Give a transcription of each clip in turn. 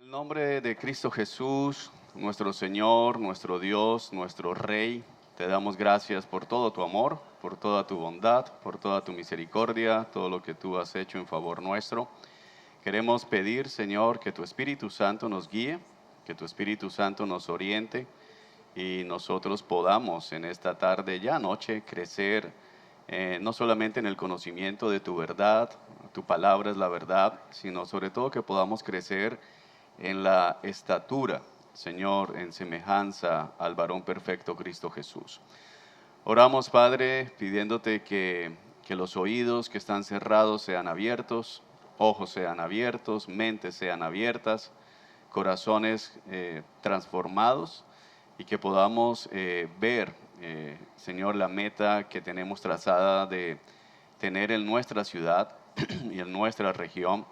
el nombre de Cristo Jesús, nuestro Señor, nuestro Dios, nuestro Rey, te damos gracias por todo tu amor, por toda tu bondad, por toda tu misericordia, todo lo que tú has hecho en favor nuestro. Queremos pedir, Señor, que tu Espíritu Santo nos guíe, que tu Espíritu Santo nos oriente y nosotros podamos en esta tarde, ya noche, crecer no solamente en el conocimiento de tu verdad, tu palabra es la verdad, sino sobre todo que podamos crecer en la estatura, Señor, en semejanza al varón perfecto Cristo Jesús. Oramos, Padre, pidiéndote que los oídos que están cerrados sean abiertos, ojos sean abiertos, mentes sean abiertas, corazones transformados y que podamos ver, Señor, la meta que tenemos trazada de tener en nuestra ciudad y en nuestra región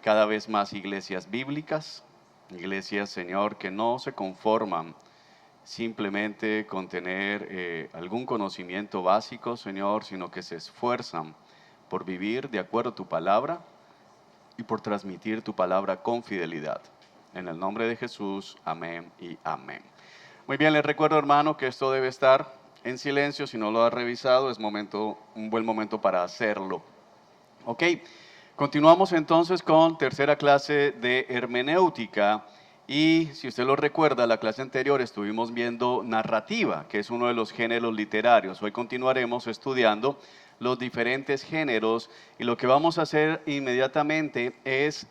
cada vez más iglesias bíblicas, iglesias, Señor, que no se conforman simplemente con tener algún conocimiento básico, Señor, sino que se esfuerzan por vivir de acuerdo a tu palabra y por transmitir tu palabra con fidelidad. En el nombre de Jesús, amén y amén. Muy bien, les recuerdo, hermano, que esto debe estar en silencio. Si no lo ha revisado, es un buen momento para hacerlo. Ok, continuamos entonces con tercera clase de hermenéutica. Y si usted lo recuerda, la clase anterior estuvimos viendo narrativa, que es uno de los géneros literarios. Hoy continuaremos estudiando los diferentes géneros y lo que vamos a hacer inmediatamente es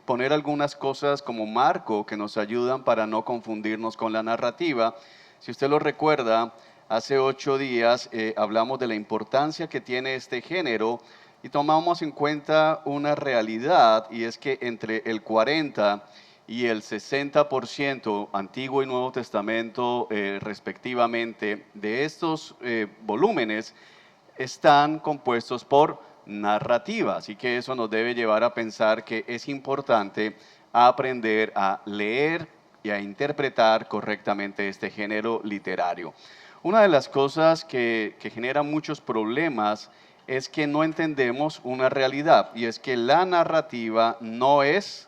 poner algunas cosas como marco que nos ayudan para no confundirnos con la narrativa. Si usted lo recuerda, hace 8 días hablamos de la importancia que tiene este género y tomamos en cuenta una realidad, y es que entre el 40 y el 60% Antiguo y Nuevo Testamento respectivamente de estos volúmenes están compuestos por narrativa, así que eso nos debe llevar a pensar que es importante aprender a leer y a interpretar correctamente este género literario. Una de las cosas que genera muchos problemas es que no entendemos una realidad, y es que la narrativa no es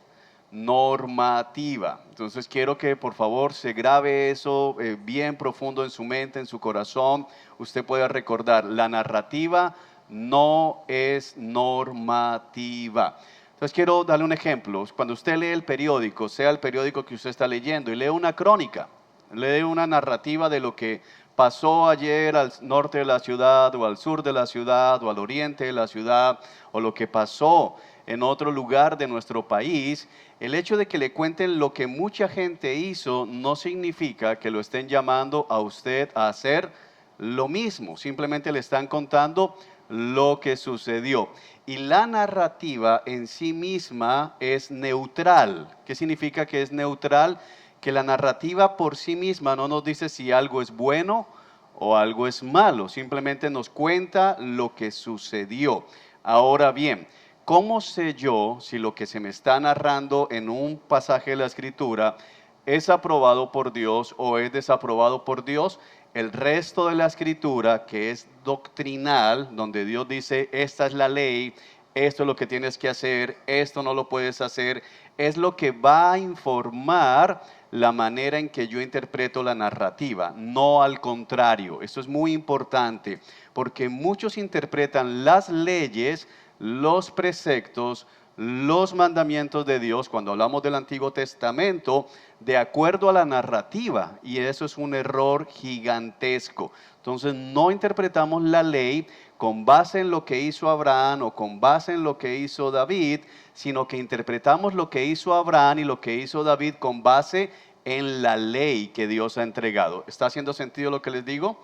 normativa. Entonces quiero que por favor se grabe eso bien profundo en su mente, en su corazón. Usted pueda recordar, la narrativa no es normativa. Entonces quiero darle un ejemplo. Cuando usted lee el periódico, sea el periódico que usted está leyendo, y lee una crónica, lee una narrativa de lo que pasó ayer al norte de la ciudad, o al sur de la ciudad, o al oriente de la ciudad, o lo que pasó en otro lugar de nuestro país, el hecho de que le cuenten lo que mucha gente hizo no significa que lo estén llamando a usted a hacer lo mismo. Simplemente le están contando lo que sucedió. Y la narrativa en sí misma es neutral. ¿Qué significa que es neutral? Que la narrativa por sí misma no nos dice si algo es bueno o algo es malo. Simplemente nos cuenta lo que sucedió. Ahora bien, ¿cómo sé yo si lo que se me está narrando en un pasaje de la Escritura es aprobado por Dios o es desaprobado por Dios? El resto de la Escritura, que es doctrinal, donde Dios dice, esta es la ley, esto es lo que tienes que hacer, esto no lo puedes hacer, es lo que va a informar la manera en que yo interpreto la narrativa, no al contrario. Esto es muy importante, porque muchos interpretan las leyes, los preceptos, los mandamientos de Dios, cuando hablamos del Antiguo Testamento, de acuerdo a la narrativa, y eso es un error gigantesco. Entonces no interpretamos la ley con base en lo que hizo Abraham o con base en lo que hizo David, sino que interpretamos lo que hizo Abraham y lo que hizo David con base en la ley que Dios ha entregado. ¿Está haciendo sentido lo que les digo?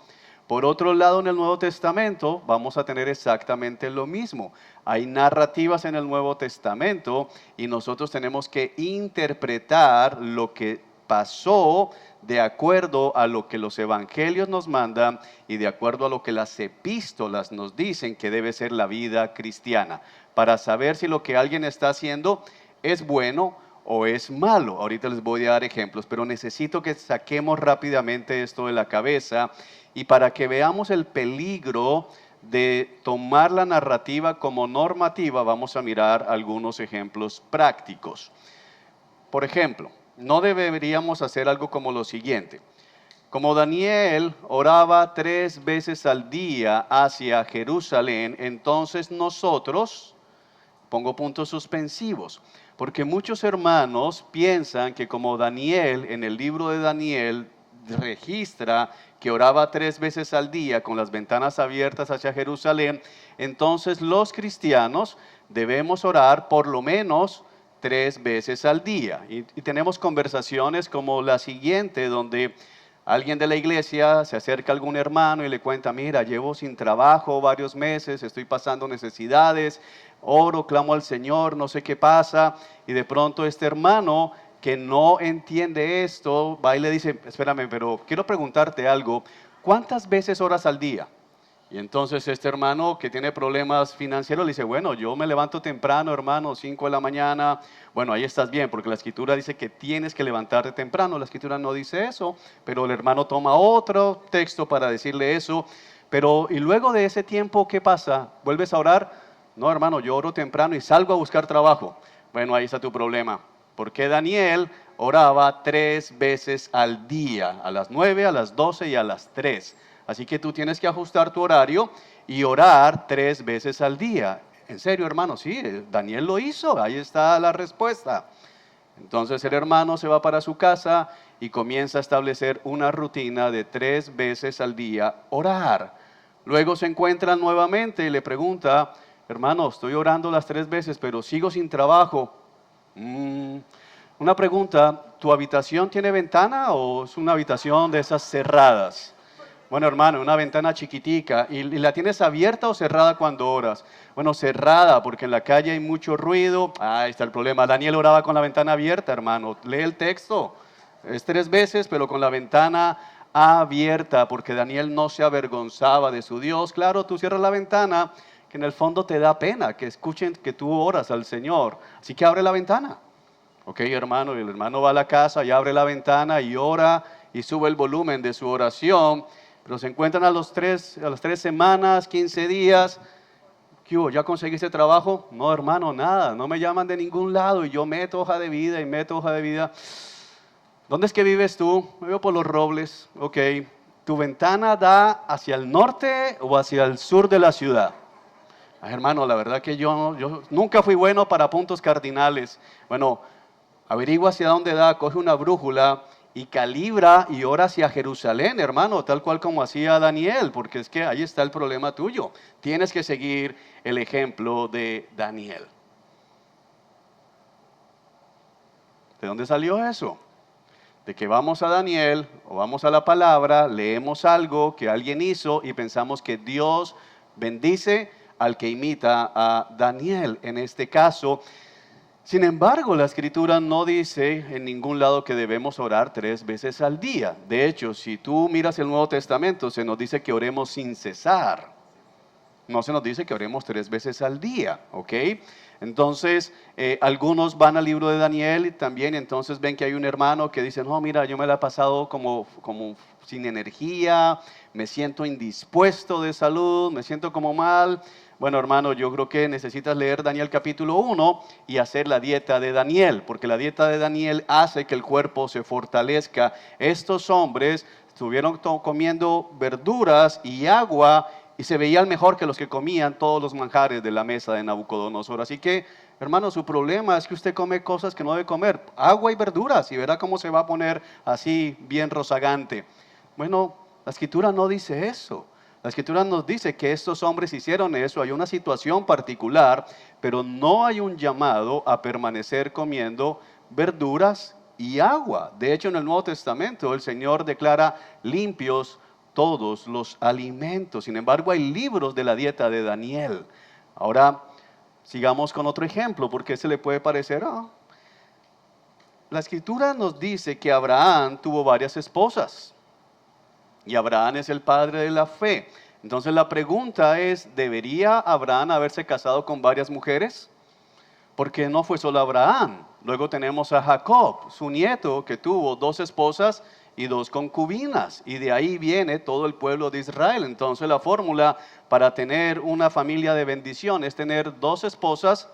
Por otro lado, en el Nuevo Testamento vamos a tener exactamente lo mismo. Hay narrativas en el Nuevo Testamento y nosotros tenemos que interpretar lo que pasó de acuerdo a lo que los evangelios nos mandan y de acuerdo a lo que las epístolas nos dicen que debe ser la vida cristiana, para saber si lo que alguien está haciendo es bueno o es malo. Ahorita les voy a dar ejemplos, pero necesito que saquemos rápidamente esto de la cabeza, y para que veamos el peligro de tomar la narrativa como normativa, vamos a mirar algunos ejemplos prácticos. por ejemplo, no deberíamos hacer algo como lo siguiente. Como Daniel oraba 3 veces al día hacia Jerusalén, entonces nosotros, pongo puntos suspensivos, porque muchos hermanos piensan que como Daniel, en el libro de Daniel, registra que oraba 3 veces al día con las ventanas abiertas hacia Jerusalén, entonces los cristianos debemos orar por lo menos 3 veces al día. Y tenemos conversaciones como la siguiente, donde alguien de la iglesia se acerca a algún hermano y le cuenta, mira, llevo sin trabajo varios meses, estoy pasando necesidades, oro, clamo al Señor, no sé qué pasa, y de pronto este hermano que no entiende esto, va y le dice, espérame, pero quiero preguntarte algo, ¿cuántas veces oras al día? Y entonces este hermano que tiene problemas financieros le dice, bueno, yo me levanto temprano, hermano, 5 de la mañana. Bueno, ahí estás bien, porque la Escritura dice que tienes que levantarte temprano. La Escritura no dice eso, pero el hermano toma otro texto para decirle eso. Pero, y luego de ese tiempo, ¿qué pasa? ¿Vuelves a orar? No, hermano, yo oro temprano y salgo a buscar trabajo. Bueno, ahí está tu problema. Porque Daniel oraba 3 veces al día, a las 9, a las 12 y a las 3. Así que tú tienes que ajustar tu horario y orar 3 veces al día. En serio, hermano, sí, Daniel lo hizo, ahí está la respuesta. Entonces el hermano se va para su casa y comienza a establecer una rutina de 3 veces al día orar. Luego se encuentran nuevamente y le pregunta, hermano, estoy orando las 3 veces, pero sigo sin trabajo. Una pregunta, ¿tu habitación tiene ventana o es una habitación de esas cerradas? Bueno, hermano, una ventana chiquitica. ¿Y la tienes abierta o cerrada cuando oras? Bueno, cerrada, porque en la calle hay mucho ruido. Ahí está el problema. Daniel oraba con la ventana abierta, hermano. Lee el texto. Es 3 veces, pero con la ventana abierta, porque Daniel no se avergonzaba de su Dios. Claro, tú cierras la ventana, que en el fondo te da pena que escuchen que tú oras al Señor. Así que abre la ventana. Ok, hermano, y el hermano va a la casa y abre la ventana y ora y sube el volumen de su oración. Pero se encuentran a las 3 semanas, 15 días. ¿Qué hubo? ¿Ya conseguiste trabajo? No, hermano, nada. No me llaman de ningún lado y yo meto hoja de vida y meto hoja de vida. ¿Dónde es que vives tú? Me vivo por Los Robles. Ok. ¿Tu ventana da hacia el norte o hacia el sur de la ciudad? Hermano, la verdad que yo nunca fui bueno para puntos cardinales. Bueno, averigua hacia dónde da, coge una brújula y calibra y ora hacia Jerusalén, hermano, tal cual como hacía Daniel, porque es que ahí está el problema tuyo. Tienes que seguir el ejemplo de Daniel. ¿De dónde salió eso? De que vamos a Daniel o vamos a la palabra, leemos algo que alguien hizo y pensamos que Dios bendice al que imita a Daniel. En este caso, sin embargo, la Escritura no dice en ningún lado que debemos orar 3 veces al día. De hecho, si tú miras el Nuevo Testamento, se nos dice que oremos sin cesar. No se nos dice que oremos 3 veces al día, ¿ok? Entonces, algunos van al libro de Daniel y también entonces ven que hay un hermano que dice, no, mira, yo me la he pasado como sin energía, me siento indispuesto de salud, me siento como mal. Bueno, hermano, yo creo que necesitas leer Daniel capítulo 1 y hacer la dieta de Daniel, porque la dieta de Daniel hace que el cuerpo se fortalezca. Estos hombres estuvieron comiendo verduras y agua y se veían mejor que los que comían todos los manjares de la mesa de Nabucodonosor. Así que, hermano, su problema es que usted come cosas que no debe comer, agua y verduras, y verá cómo se va a poner así bien rozagante. Bueno, la Escritura no dice eso. La Escritura nos dice que estos hombres hicieron eso, hay una situación particular, pero no hay un llamado a permanecer comiendo verduras y agua. De hecho, en el Nuevo Testamento el Señor declara limpios todos los alimentos. Sin embargo, hay libros de la dieta de Daniel. Ahora, sigamos con otro ejemplo, porque se le puede parecer, la Escritura nos dice que Abraham tuvo varias esposas. Y Abraham es el padre de la fe. Entonces la pregunta es, ¿debería Abraham haberse casado con varias mujeres? Porque no fue solo Abraham. Luego tenemos a Jacob, su nieto, que tuvo 2 esposas y 2 concubinas. Y de ahí viene todo el pueblo de Israel. Entonces la fórmula para tener una familia de bendición es tener 2 esposas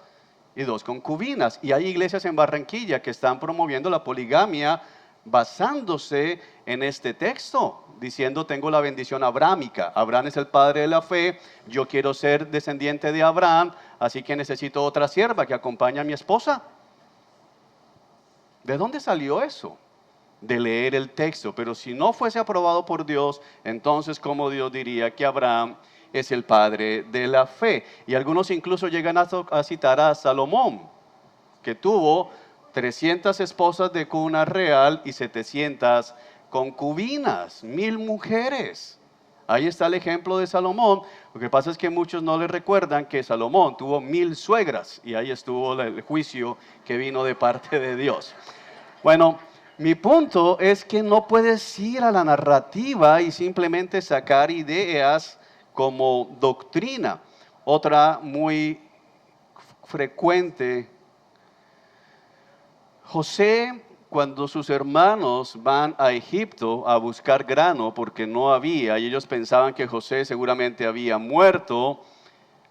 y 2 concubinas. Y hay iglesias en Barranquilla que están promoviendo la poligamia basándose en este texto, diciendo tengo la bendición abrámica. Abraham es el padre de la fe, yo quiero ser descendiente de Abraham, así que necesito otra sierva que acompañe a mi esposa. ¿De dónde salió eso? De leer el texto. Pero si no fuese aprobado por Dios, entonces ¿cómo Dios diría que Abraham es el padre de la fe? Y algunos incluso llegan a citar a Salomón, que tuvo 300 esposas de cuna real y 700 concubinas, 1000 mujeres. Ahí está el ejemplo de Salomón. Lo que pasa es que muchos no le recuerdan que Salomón tuvo 1000 suegras y ahí estuvo el juicio que vino de parte de Dios. Bueno, mi punto es que no puedes ir a la narrativa y simplemente sacar ideas como doctrina. Otra muy frecuente: José, cuando sus hermanos van a Egipto a buscar grano porque no había, y ellos pensaban que José seguramente había muerto,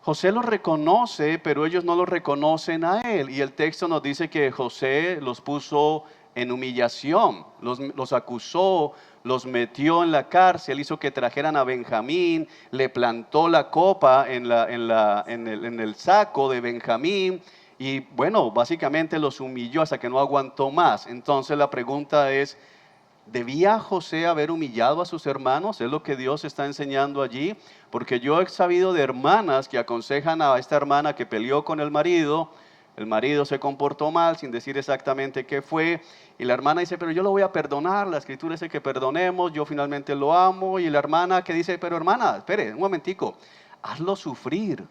José los reconoce, pero ellos no lo reconocen a él. Y el texto nos dice que José los puso en humillación, los acusó, los metió en la cárcel, hizo que trajeran a Benjamín, le plantó la copa en el saco de Benjamín. Y bueno, básicamente los humilló hasta que no aguantó más. Entonces la pregunta es, ¿debía José haber humillado a sus hermanos? Es lo que Dios está enseñando allí. Porque yo he sabido de hermanas que aconsejan a esta hermana que peleó con el marido se comportó mal sin decir exactamente qué fue. Y la hermana dice, pero yo lo voy a perdonar, la escritura dice que perdonemos, yo finalmente lo amo. Y la hermana que dice, pero hermana, espere un momentico, hazlo sufrir.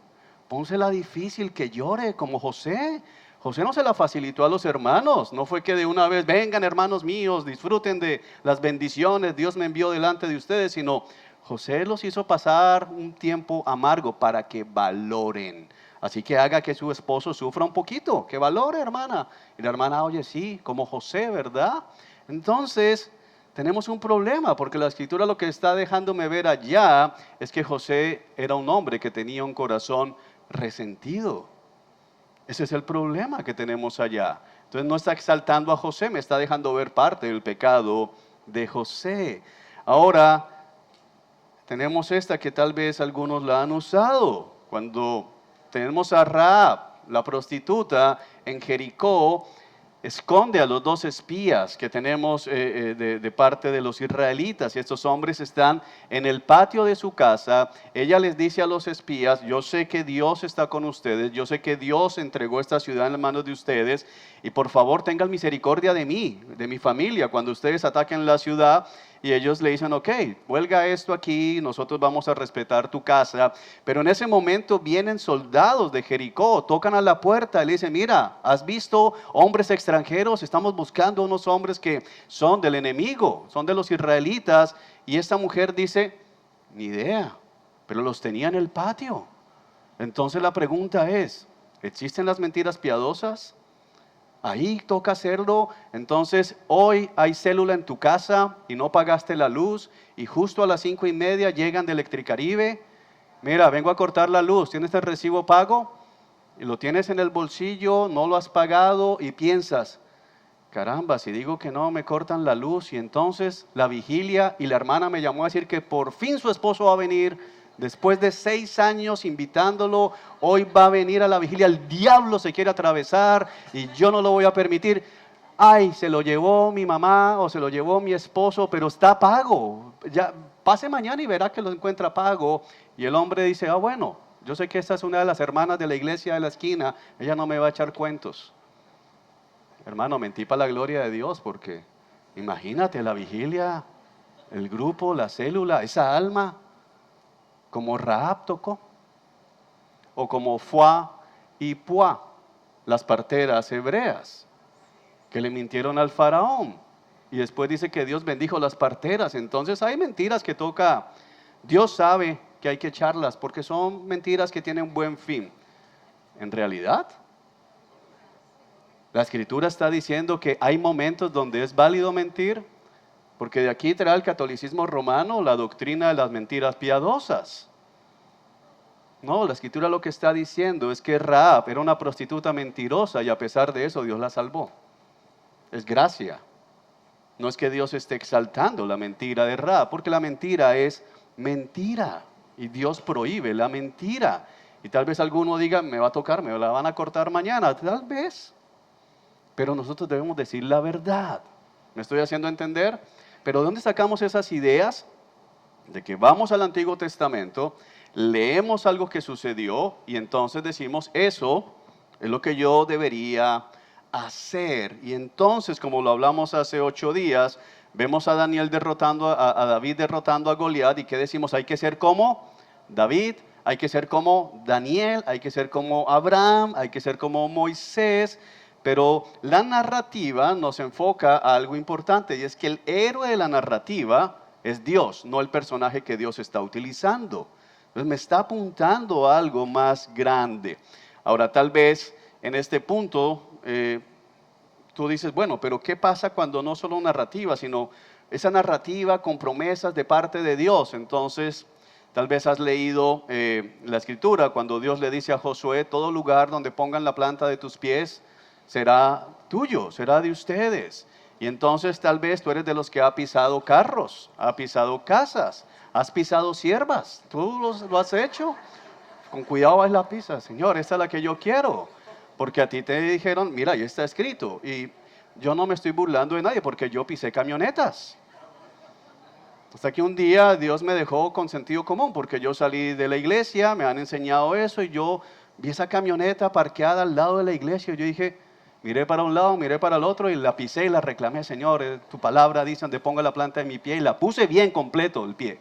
Pónsela difícil, que llore como José. José no se la facilitó a los hermanos. No fue que de una vez, vengan hermanos míos, disfruten de las bendiciones, Dios me envió delante de ustedes. Sino José los hizo pasar un tiempo amargo para que valoren. Así que haga que su esposo sufra un poquito, que valore, hermana. Y la hermana, oye, sí, como José, ¿verdad? Entonces tenemos un problema, porque la escritura lo que está dejándome ver allá es que José era un hombre que tenía un corazón resentido. Ese es el problema que tenemos allá. Entonces no está exaltando a José, me está dejando ver parte del pecado de José. Ahora tenemos esta que tal vez algunos la han usado. Cuando tenemos a Rahab, la prostituta en Jericó, esconde a los 2 espías que tenemos de parte de los israelitas, y estos hombres están en el patio de su casa. Ella les dice a los espías, yo sé que Dios está con ustedes, yo sé que Dios entregó esta ciudad en las manos de ustedes, y por favor tengan misericordia de mí, de mi familia, cuando ustedes ataquen la ciudad. Y ellos le dicen, ok, huelga esto aquí, nosotros vamos a respetar tu casa. Pero en ese momento vienen soldados de Jericó, tocan a la puerta y le dicen, mira, ¿has visto hombres extranjeros? Estamos buscando unos hombres que son del enemigo, son de los israelitas. Y esta mujer dice, ni idea, pero los tenía en el patio. Entonces la pregunta es, ¿existen las mentiras piadosas? Ahí toca hacerlo. Entonces hoy hay célula en tu casa y no pagaste la luz, y justo a las 5:30 llegan de Electricaribe. Mira, vengo a cortar la luz, ¿tienes el recibo pago? Y lo tienes en el bolsillo, no lo has pagado, y piensas, caramba, si digo que no me cortan la luz. Y entonces la vigilia, y la hermana me llamó a decir que por fin su esposo va a venir. Después de 6 años invitándolo, hoy va a venir a la vigilia. El diablo se quiere atravesar y yo no lo voy a permitir. Ay, se lo llevó mi mamá o se lo llevó mi esposo, pero está pago. Ya, pase mañana y verá que lo encuentra pago. Y el hombre dice, bueno, yo sé que esta es una de las hermanas de la iglesia de la esquina, ella no me va a echar cuentos. Hermano, mentí para la gloria de Dios, porque imagínate la vigilia, el grupo, la célula, esa alma. Como Rahab tocó, o como Fuá y Puá, las parteras hebreas, que le mintieron al faraón, y después dice que Dios bendijo las parteras. Entonces hay mentiras que toca, Dios sabe que hay que echarlas, porque son mentiras que tienen buen fin. En realidad, la escritura está diciendo que hay momentos donde es válido mentir, porque de aquí trae el catolicismo romano la doctrina de las mentiras piadosas. No, la escritura lo que está diciendo es que Rahab era una prostituta mentirosa y a pesar de eso Dios la salvó. Es gracia. No es que Dios esté exaltando la mentira de Rahab, porque la mentira es mentira y Dios prohíbe la mentira. Y tal vez alguno diga, me va a tocar, me la van a cortar mañana, tal vez. Pero nosotros debemos decir la verdad. ¿Me estoy haciendo entender? Pero ¿de dónde sacamos esas ideas? De que vamos al Antiguo Testamento, leemos algo que sucedió y entonces decimos, eso es lo que yo debería hacer. Y entonces, como lo hablamos hace 8 días, vemos a Daniel derrotando a David derrotando a Goliat, y ¿qué decimos? Hay que ser como David, hay que ser como Daniel, hay que ser como Abraham, hay que ser como Moisés. Pero la narrativa nos enfoca a algo importante, y es que el héroe de la narrativa es Dios, no el personaje que Dios está utilizando. Entonces me está apuntando a algo más grande. Ahora, tal vez en este punto tú dices, bueno, pero ¿qué pasa cuando no solo narrativa, sino esa narrativa con promesas de parte de Dios? Entonces, tal vez has leído la escritura cuando Dios le dice a Josué, todo lugar donde pongan la planta de tus pies será tuyo, será de ustedes. Y entonces tal vez tú eres de los que ha pisado carros, ha pisado casas, has pisado siervas. ¿Tú lo has hecho? Con cuidado vas la pisa. Señor, esta es la que yo quiero. Porque a ti te dijeron, mira, ahí está escrito. Y yo no me estoy burlando de nadie porque yo pisé camionetas. Hasta que un día Dios me dejó con sentido común, porque yo salí de la iglesia, me han enseñado eso y yo vi esa camioneta parqueada al lado de la iglesia y yo dije, miré para un lado, miré para el otro y la pisé y la reclamé, Señor, tu palabra dice donde ponga la planta de mi pie, y la puse bien completo el pie.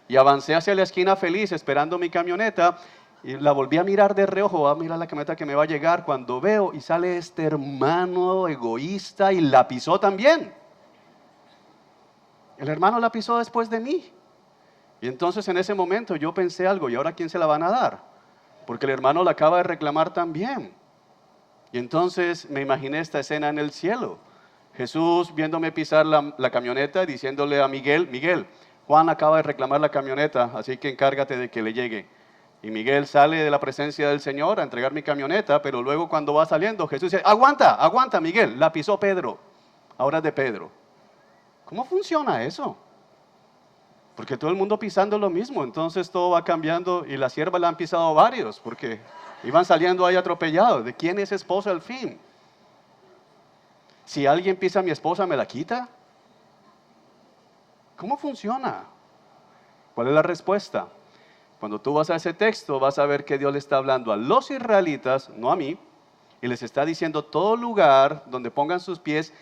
Y avancé hacia la esquina feliz esperando mi camioneta y la volví a mirar de reojo, a mirar la camioneta que me va a llegar, cuando veo y sale este hermano egoísta y la pisó también. El hermano la pisó después de mí. Y entonces en ese momento yo pensé algo, ¿y ahora quién se la van a dar? Porque el hermano la acaba de reclamar también. Y entonces me imaginé esta escena en el cielo. Jesús viéndome pisar la camioneta, diciéndole a Miguel, Miguel, Juan acaba de reclamar la camioneta, así que encárgate de que le llegue. Y Miguel sale de la presencia del Señor a entregar mi camioneta, pero luego cuando va saliendo, Jesús dice, aguanta, aguanta Miguel, la pisó Pedro, ahora es de Pedro. ¿Cómo funciona eso? Porque todo el mundo pisando lo mismo, entonces todo va cambiando y la sierva la han pisado varios, porque iban saliendo ahí atropellados. ¿De quién es esposa al fin? Si alguien pisa a mi esposa, ¿me la quita? ¿Cómo funciona? ¿Cuál es la respuesta? Cuando tú vas a ese texto, vas a ver que Dios le está hablando a los israelitas, no a mí, y les está diciendo todo lugar donde pongan sus pies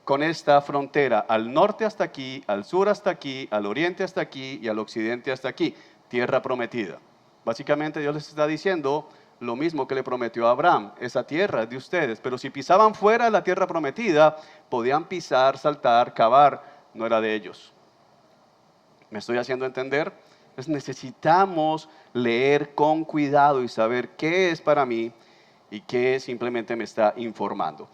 con esta frontera, al norte hasta aquí, al sur hasta aquí, al oriente hasta aquí y al occidente hasta aquí, tierra prometida. Básicamente Dios les está diciendo lo mismo que le prometió a Abraham, esa tierra es de ustedes, pero si pisaban fuera de la tierra prometida, podían pisar, saltar, cavar, no era de ellos. ¿Me estoy haciendo entender? Entonces necesitamos leer con cuidado y saber qué es para mí y qué simplemente me está informando.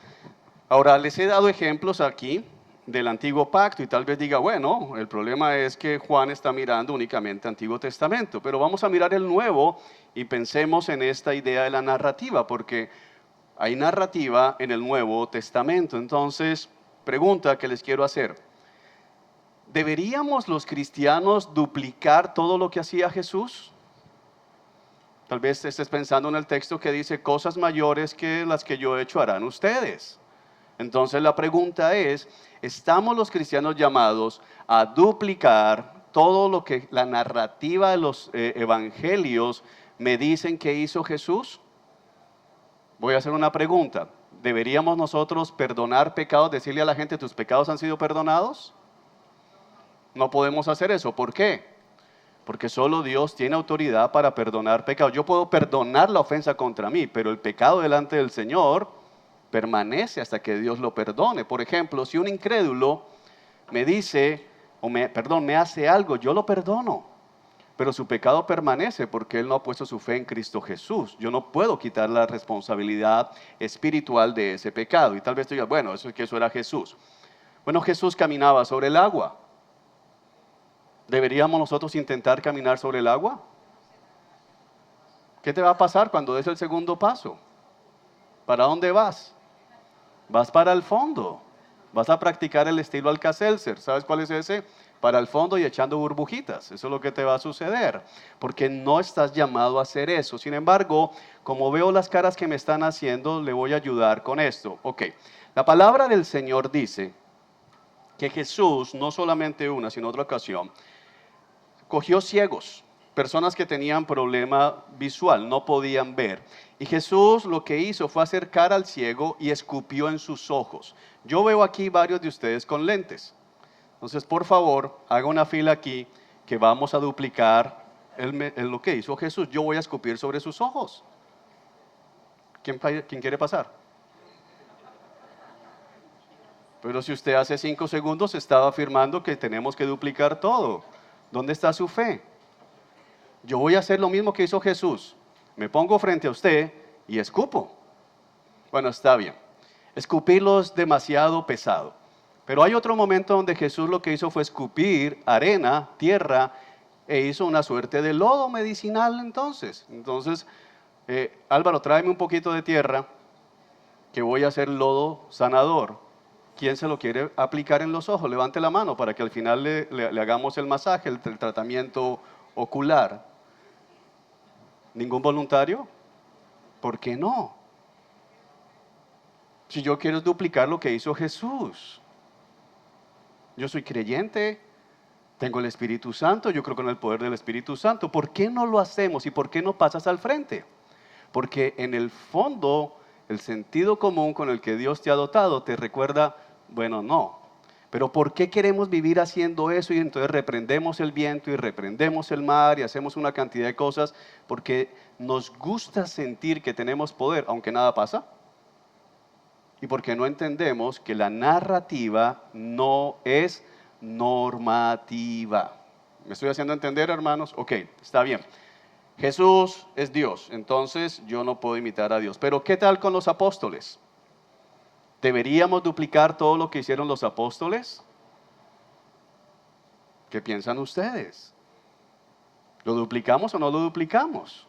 Ahora, les he dado ejemplos aquí del Antiguo Pacto y tal vez diga, bueno, el problema es que Juan está mirando únicamente Antiguo Testamento, pero vamos a mirar el Nuevo y pensemos en esta idea de la narrativa, porque hay narrativa en el Nuevo Testamento. Entonces, pregunta que les quiero hacer, ¿deberíamos los cristianos duplicar todo lo que hacía Jesús? Tal vez estés pensando en el texto que dice, cosas mayores que las que yo he hecho harán ustedes. Entonces la pregunta es, ¿estamos los cristianos llamados a duplicar todo lo que la narrativa de los evangelios me dicen que hizo Jesús? Voy a hacer una pregunta. ¿Deberíamos nosotros perdonar pecados, decirle a la gente, tus pecados han sido perdonados? No podemos hacer eso. ¿Por qué? Porque solo Dios tiene autoridad para perdonar pecados. Yo puedo perdonar la ofensa contra mí, pero el pecado delante del Señor permanece hasta que Dios lo perdone. Por ejemplo, si un incrédulo me dice, me hace algo, yo lo perdono, pero su pecado permanece porque él no ha puesto su fe en Cristo Jesús. Yo no puedo quitar la responsabilidad espiritual de ese pecado. Y tal vez tú digas, bueno, eso era Jesús. Bueno, Jesús caminaba sobre el agua. ¿Deberíamos nosotros intentar caminar sobre el agua? ¿Qué te va a pasar cuando des el segundo paso? ¿Para dónde vas? Vas para el fondo. Vas a practicar el estilo Alka-Seltzer. ¿Sabes cuál es ese? Para el fondo y echando burbujitas. Eso es lo que te va a suceder. Porque no estás llamado a hacer eso. Sin embargo, como veo las caras que me están haciendo, le voy a ayudar con esto. Ok. La palabra del Señor dice que Jesús, no solamente una, sino otra ocasión, cogió ciegos, personas que tenían problema visual, no podían ver. Y Jesús lo que hizo fue acercar al ciego y escupió en sus ojos. Yo veo aquí varios de ustedes con lentes. Entonces, por favor, haga una fila aquí que vamos a duplicar lo que hizo Jesús. Yo voy a escupir sobre sus ojos. ¿Quién quiere pasar? Pero si usted hace 5 segundos estaba afirmando que tenemos que duplicar todo. ¿Dónde está su fe? Yo voy a hacer lo mismo que hizo Jesús. Me pongo frente a usted y escupo. Bueno, está bien. Escupirlo es demasiado pesado. Pero hay otro momento donde Jesús lo que hizo fue escupir arena, tierra, e hizo una suerte de lodo medicinal entonces. Entonces, Álvaro, tráeme un poquito de tierra, que voy a hacer lodo sanador. ¿Quién se lo quiere aplicar en los ojos? Levante la mano para que al final le hagamos el masaje, el tratamiento ocular. ¿Ningún voluntario? ¿Por qué no? Si yo quiero duplicar lo que hizo Jesús. Yo soy creyente, tengo el Espíritu Santo, yo creo con el poder del Espíritu Santo. ¿Por qué no lo hacemos y por qué no pasas al frente? Porque en el fondo, el sentido común con el que Dios te ha dotado te recuerda, bueno, no. Pero ¿por qué queremos vivir haciendo eso? Y entonces reprendemos el viento y reprendemos el mar y hacemos una cantidad de cosas porque nos gusta sentir que tenemos poder, aunque nada pasa. Y porque no entendemos que la narrativa no es normativa. ¿Me estoy haciendo entender, hermanos? Ok, está bien. Jesús es Dios, entonces yo no puedo imitar a Dios. Pero ¿qué tal con los apóstoles? ¿Deberíamos duplicar todo lo que hicieron los apóstoles? ¿Qué piensan ustedes? ¿Lo duplicamos o no lo duplicamos?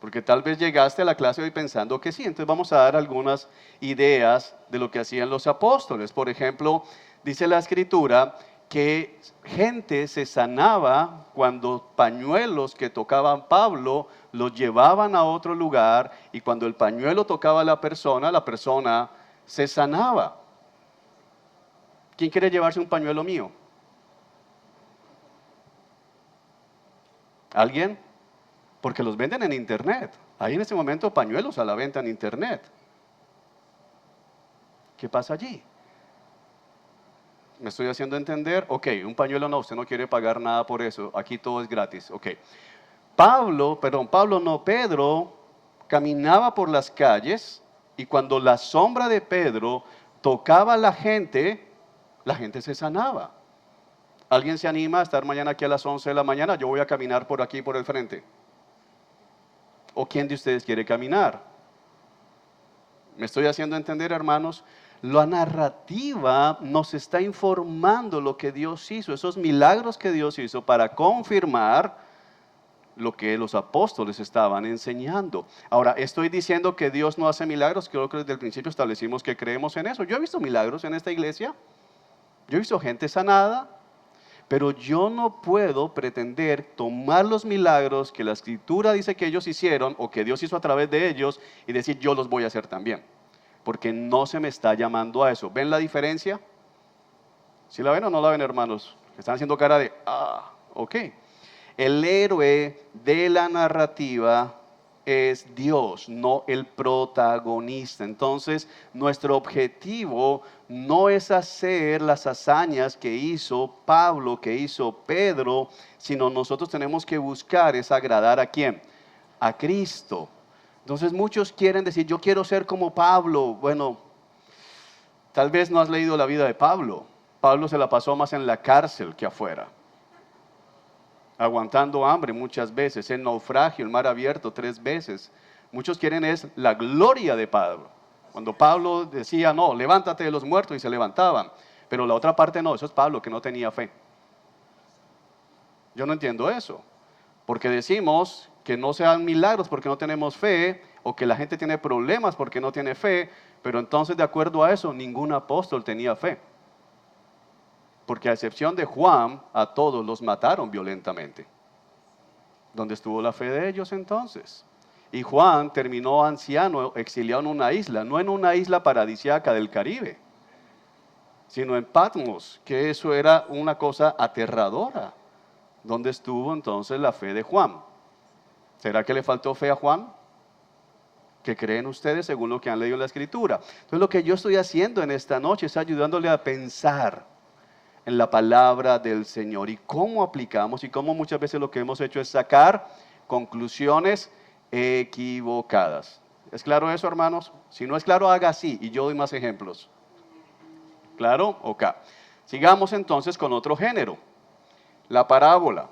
Porque tal vez llegaste a la clase hoy pensando que sí. Entonces vamos a dar algunas ideas de lo que hacían los apóstoles. Por ejemplo, dice la Escritura que gente se sanaba cuando pañuelos que tocaban Pablo los llevaban a otro lugar y cuando el pañuelo tocaba a la persona se sanaba. ¿Quién quiere llevarse un pañuelo mío? ¿Alguien? Porque los venden en internet. Hay en este momento pañuelos a la venta en internet. ¿Qué pasa allí? ¿Me estoy haciendo entender? Ok, un pañuelo no, usted no quiere pagar nada por eso. Aquí todo es gratis. Ok. Pedro caminaba por las calles y cuando la sombra de Pedro tocaba a la gente se sanaba. ¿Alguien se anima a estar mañana aquí a las 11 de la mañana? Yo voy a caminar por aquí, por el frente. ¿O quién de ustedes quiere caminar? ¿Me estoy haciendo entender, hermanos? La narrativa nos está informando lo que Dios hizo, esos milagros que Dios hizo para confirmar lo que los apóstoles estaban enseñando. Ahora, estoy diciendo que Dios no hace milagros, creo que desde el principio establecimos que creemos en eso. Yo he visto milagros en esta iglesia, yo he visto gente sanada, pero yo no puedo pretender tomar los milagros que la Escritura dice que ellos hicieron o que Dios hizo a través de ellos y decir yo los voy a hacer también, porque no se me está llamando a eso. ¿Ven la diferencia? ¿Sí la ven o no la ven, hermanos? Están haciendo cara de, ok. El héroe de la narrativa es Dios, no el protagonista. Entonces, nuestro objetivo no es hacer las hazañas que hizo Pablo, que hizo Pedro, sino nosotros tenemos que buscar es agradar ¿a quién? A Cristo. Entonces, muchos quieren decir, yo quiero ser como Pablo. Bueno, tal vez no has leído la vida de Pablo. Pablo se la pasó más en la cárcel que afuera, aguantando hambre muchas veces, en naufragio, el mar abierto 3 veces. Muchos quieren es la gloria de Pablo. Cuando Pablo decía, no, levántate de los muertos y se levantaban. Pero la otra parte no, eso es Pablo que no tenía fe. Yo no entiendo eso. Porque decimos que no sean milagros porque no tenemos fe, o que la gente tiene problemas porque no tiene fe, pero entonces de acuerdo a eso, ningún apóstol tenía fe. Porque a excepción de Juan, a todos los mataron violentamente. ¿Dónde estuvo la fe de ellos entonces? Y Juan terminó anciano, exiliado en una isla, no en una isla paradisíaca del Caribe, sino en Patmos, que eso era una cosa aterradora. ¿Dónde estuvo entonces la fe de Juan? ¿Será que le faltó fe a Juan? ¿Qué creen ustedes según lo que han leído en la Escritura? Entonces lo que yo estoy haciendo en esta noche es ayudándole a pensar en la palabra del Señor y cómo aplicamos y cómo muchas veces lo que hemos hecho es sacar conclusiones equivocadas. ¿Es claro eso, hermanos? Si no es claro, haga así y yo doy más ejemplos. ¿Claro? Ok. Sigamos entonces con otro género, la parábola.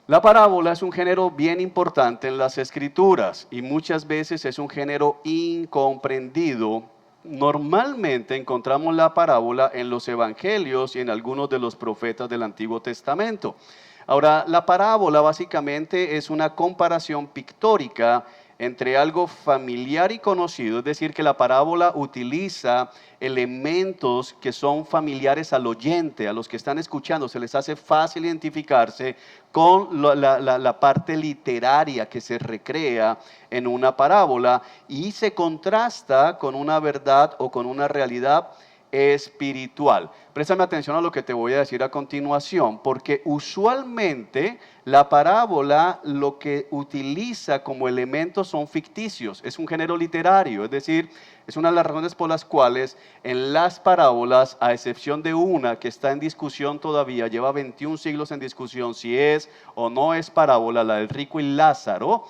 La parábola es un género bien importante en las Escrituras y muchas veces es un género incomprendido. Normalmente encontramos la parábola en los evangelios y en algunos de los profetas del Antiguo Testamento. Ahora, la parábola básicamente es una comparación pictórica entre algo familiar y conocido, es decir, que la parábola utiliza elementos que son familiares al oyente, a los que están escuchando, se les hace fácil identificarse con la parte literaria que se recrea en una parábola y se contrasta con una verdad o con una realidad espiritual. Préstame atención a lo que te voy a decir a continuación, porque usualmente la parábola lo que utiliza como elementos son ficticios, es un género literario, es decir, es una de las razones por las cuales en las parábolas, a excepción de una que está en discusión todavía, lleva 21 siglos en discusión si es o no es parábola, la del rico y Lázaro,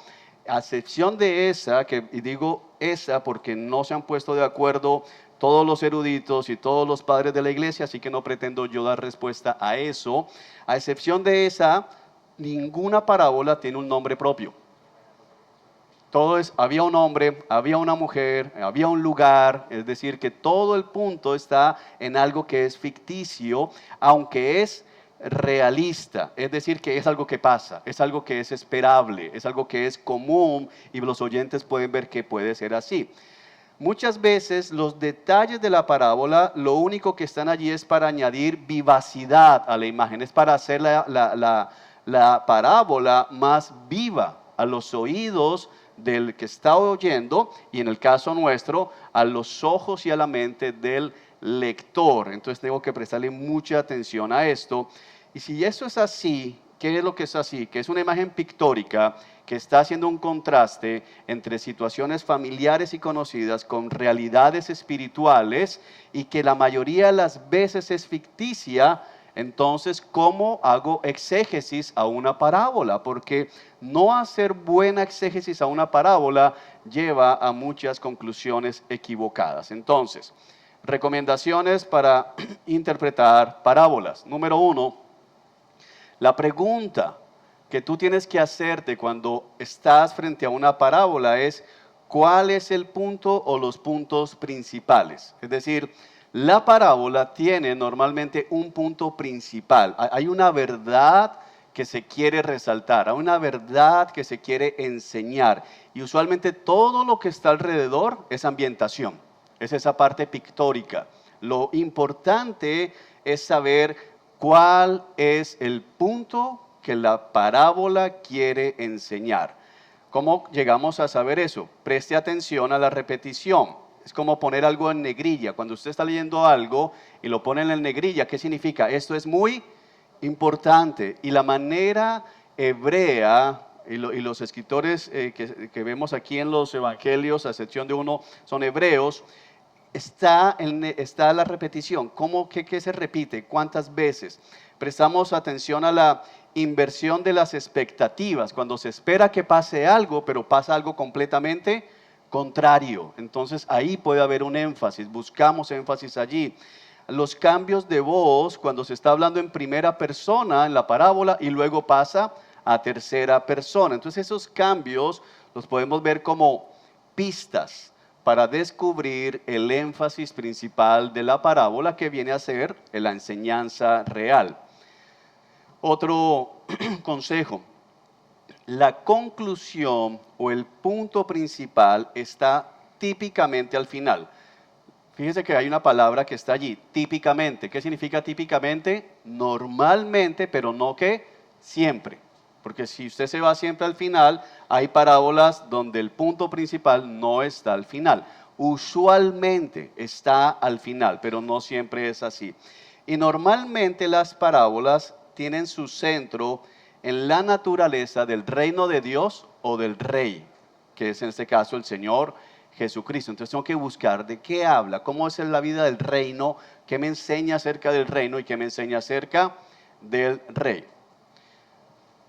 a excepción de esa, y digo esa porque no se han puesto de acuerdo todos los eruditos y todos los padres de la iglesia, así que no pretendo yo dar respuesta a eso. A excepción de esa, ninguna parábola tiene un nombre propio. Todo es, había un hombre, había una mujer, había un lugar, es decir, que todo el punto está en algo que es ficticio, aunque es realista, es decir, que es algo que pasa, es algo que es esperable, es algo que es común y los oyentes pueden ver que puede ser así. Muchas veces los detalles de la parábola, lo único que están allí es para añadir vivacidad a la imagen, es para hacer la parábola más viva a los oídos del que está oyendo y en el caso nuestro, a los ojos y a la mente del lector. Entonces tengo que prestarle mucha atención a esto. Y si eso es así, ¿qué es lo que es así? Que es una imagen pictórica que está haciendo un contraste entre situaciones familiares y conocidas con realidades espirituales y que la mayoría de las veces es ficticia. Entonces, ¿cómo hago exégesis a una parábola? Porque no hacer buena exégesis a una parábola lleva a muchas conclusiones equivocadas. Entonces, recomendaciones para interpretar parábolas. Número 1, la pregunta que tú tienes que hacerte cuando estás frente a una parábola es ¿cuál es el punto o los puntos principales? Es decir, la parábola tiene normalmente un punto principal. Hay una verdad que se quiere resaltar, hay una verdad que se quiere enseñar. Y usualmente todo lo que está alrededor es ambientación, es esa parte pictórica. Lo importante es saber cuál es el punto que la parábola quiere enseñar. ¿Cómo llegamos a saber eso? Preste atención a la repetición. Es como poner algo en negrilla. Cuando usted está leyendo algo y lo pone en negrilla, ¿qué significa? Esto es muy importante. Y la manera hebrea, y los escritores que vemos aquí en los evangelios, a excepción de uno, son hebreos, está la repetición. ¿Cómo, qué se repite? ¿Cuántas veces? Prestamos atención a la inversión de las expectativas, cuando se espera que pase algo, pero pasa algo completamente contrario. Entonces ahí puede haber un énfasis, buscamos énfasis allí. Los cambios de voz, cuando se está hablando en primera persona en la parábola y luego pasa a tercera persona. Entonces esos cambios los podemos ver como pistas para descubrir el énfasis principal de la parábola que viene a ser la enseñanza real. Otro consejo, la conclusión o el punto principal está típicamente al final. Fíjese que hay una palabra que está allí, típicamente. ¿Qué significa típicamente? Normalmente, pero no que siempre. Porque si usted se va siempre al final, hay parábolas donde el punto principal no está al final. Usualmente está al final, pero no siempre es así. Y normalmente las parábolas tienen su centro en la naturaleza del reino de Dios o del rey, que es en este caso el Señor Jesucristo. Entonces tengo que buscar de qué habla, cómo es la vida del reino, qué me enseña acerca del reino y qué me enseña acerca del rey.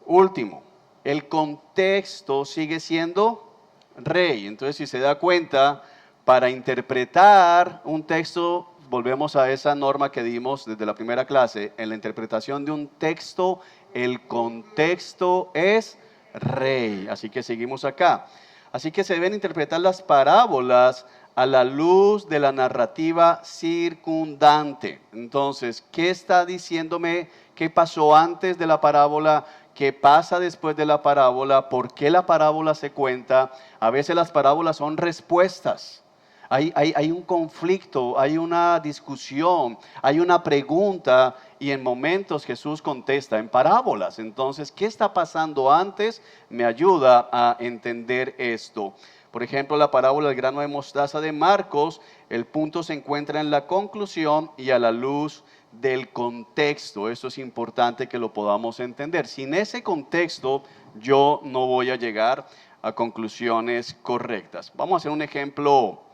Último, el contexto sigue siendo rey. Entonces, si se da cuenta, para interpretar un texto, volvemos a esa norma que dimos desde la primera clase, en la interpretación de un texto, el contexto es rey. Así que seguimos acá. Así que se deben interpretar las parábolas a la luz de la narrativa circundante. Entonces, ¿qué está diciéndome? ¿Qué pasó antes de la parábola? ¿Qué pasa después de la parábola? ¿Por qué la parábola se cuenta? A veces las parábolas son respuestas. Hay un conflicto, hay una discusión, hay una pregunta y en momentos Jesús contesta en parábolas. Entonces, ¿qué está pasando antes? Me ayuda a entender esto. Por ejemplo, la parábola del grano de mostaza de Marcos, el punto se encuentra en la conclusión y a la luz del contexto. Eso es importante que lo podamos entender. Sin ese contexto, yo no voy a llegar a conclusiones correctas. Vamos a hacer un ejemplo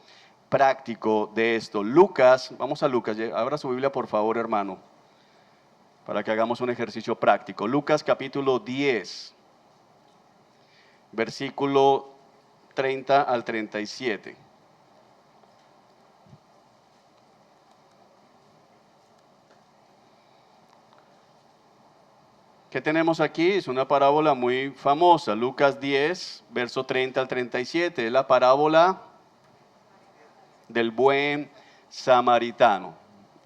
práctico de esto. Lucas, vamos a Lucas, abra su Biblia por favor, hermano, para que hagamos un ejercicio práctico. Lucas capítulo 10, versículo 30 al 37. ¿Qué tenemos aquí? Es una parábola muy famosa, Lucas 10, verso 30 al 37, es la parábola del buen samaritano.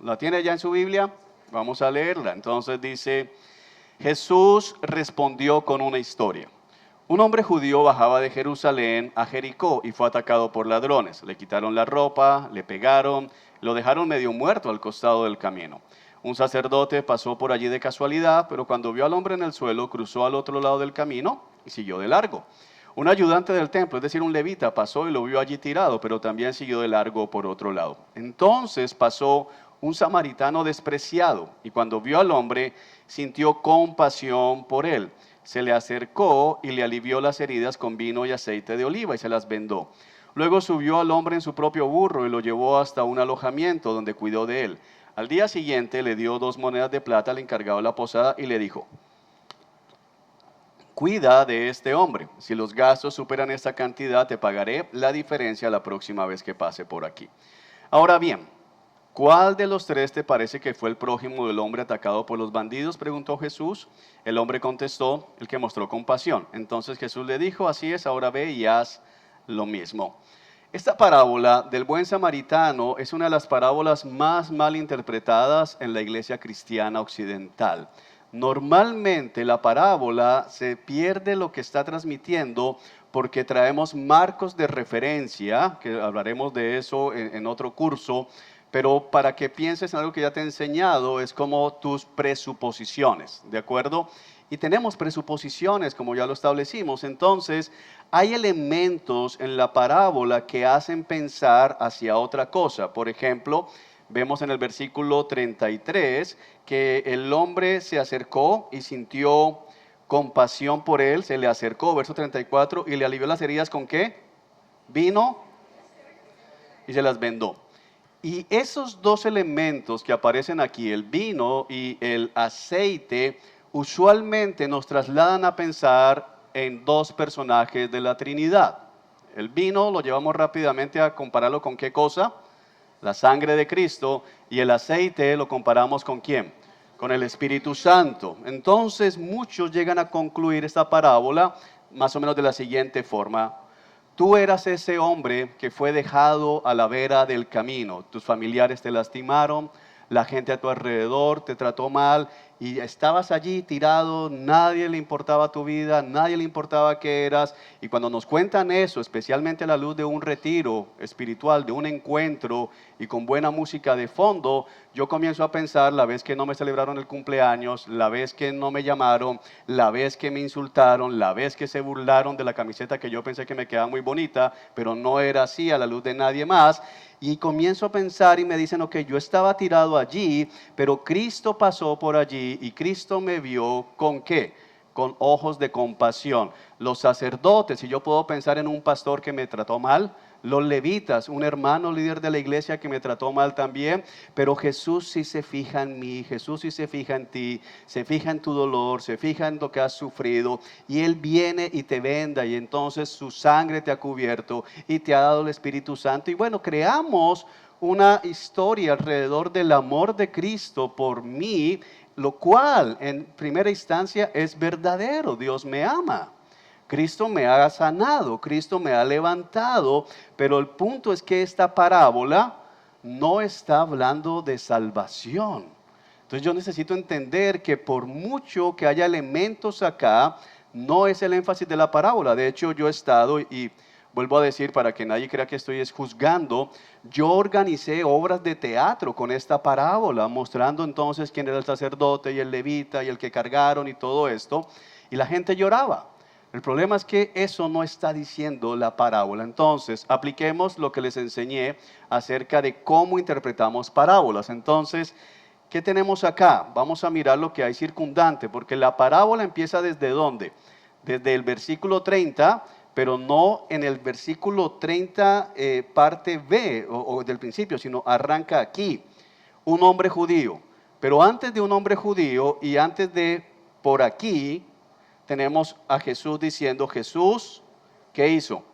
¿La tiene ya en su Biblia? Vamos a leerla. Entonces dice, Jesús respondió con una historia. Un hombre judío bajaba de Jerusalén a Jericó y fue atacado por ladrones. Le quitaron la ropa, le pegaron, lo dejaron medio muerto al costado del camino. Un sacerdote pasó por allí de casualidad, pero cuando vio al hombre en el suelo, cruzó al otro lado del camino y siguió de largo. Un ayudante del templo, es decir, un levita, pasó y lo vio allí tirado, pero también siguió de largo por otro lado. Entonces pasó un samaritano despreciado y cuando vio al hombre, sintió compasión por él. Se le acercó y le alivió las heridas con vino y aceite de oliva y se las vendó. Luego subió al hombre en su propio burro y lo llevó hasta un alojamiento donde cuidó de él. Al día siguiente le dio 2 monedas de plata al encargado de la posada y le dijo, cuida de este hombre. Si los gastos superan esta cantidad, te pagaré la diferencia la próxima vez que pase por aquí. Ahora bien, ¿cuál de los 3 te parece que fue el prójimo del hombre atacado por los bandidos?, preguntó Jesús. El hombre contestó, el que mostró compasión. Entonces Jesús le dijo, así es, ahora ve y haz lo mismo. Esta parábola del buen samaritano es una de las parábolas más mal interpretadas en la iglesia cristiana occidental. Normalmente la parábola se pierde lo que está transmitiendo porque traemos marcos de referencia, que hablaremos de eso en otro curso, pero para que pienses en algo que ya te he enseñado, es como tus presuposiciones, ¿de acuerdo? Y tenemos presuposiciones, como ya lo establecimos. Entonces, hay elementos en la parábola que hacen pensar hacia otra cosa. Por ejemplo, vemos en el versículo 33 que el hombre se acercó y sintió compasión por él, se le acercó, verso 34, y le alivió las heridas ¿con qué? Vino y se las vendó. Y esos 2 elementos que aparecen aquí, el vino y el aceite, usualmente nos trasladan a pensar en 2 personajes de la Trinidad. El vino lo llevamos rápidamente a compararlo con ¿qué cosa? La sangre de Cristo. Y el aceite lo comparamos ¿con quién? Con el Espíritu Santo. Entonces muchos llegan a concluir esta parábola más o menos de la siguiente forma. Tú eras ese hombre que fue dejado a la vera del camino. Tus familiares te lastimaron, la gente a tu alrededor te trató mal y estabas allí tirado, nadie le importaba tu vida, nadie le importaba qué eras. Y cuando nos cuentan eso, especialmente a la luz de un retiro espiritual, de un encuentro y con buena música de fondo, yo comienzo a pensar la vez que no me celebraron el cumpleaños, la vez que no me llamaron, la vez que me insultaron, la vez que se burlaron de la camiseta que yo pensé que me quedaba muy bonita, pero no era así a la luz de nadie más. Y comienzo a pensar y me dicen, ok, yo estaba tirado allí, pero Cristo pasó por allí y Cristo me vio ¿con qué? Con ojos de compasión. Los sacerdotes, y yo puedo pensar en un pastor que me trató mal, los levitas, un hermano líder de la iglesia que me trató mal también, pero Jesús sí se fija en mí, Jesús sí se fija en ti, se fija en tu dolor, se fija en lo que has sufrido, y Él viene y te venda, y entonces su sangre te ha cubierto y te ha dado el Espíritu Santo. Y bueno, creamos una historia alrededor del amor de Cristo por mí, lo cual en primera instancia es verdadero. Dios me ama, Cristo me ha sanado, Cristo me ha levantado, pero el punto es que esta parábola no está hablando de salvación. Entonces yo necesito entender que por mucho que haya elementos acá, no es el énfasis de la parábola. De hecho, yo he estado, y vuelvo a decir para que nadie crea que estoy juzgando, yo organicé obras de teatro con esta parábola, mostrando entonces quién era el sacerdote y el levita y el que cargaron y todo esto, y la gente lloraba. El problema es que eso no está diciendo la parábola. Entonces, apliquemos lo que les enseñé acerca de cómo interpretamos parábolas. Entonces, ¿qué tenemos acá? Vamos a mirar lo que hay circundante, porque la parábola empieza ¿desde dónde? Desde el versículo 30, pero no en el versículo 30 parte B o del principio, sino arranca aquí. Un hombre judío. Pero antes de un hombre judío y antes de por aquí, tenemos a Jesús diciendo, Jesús, ¿qué hizo?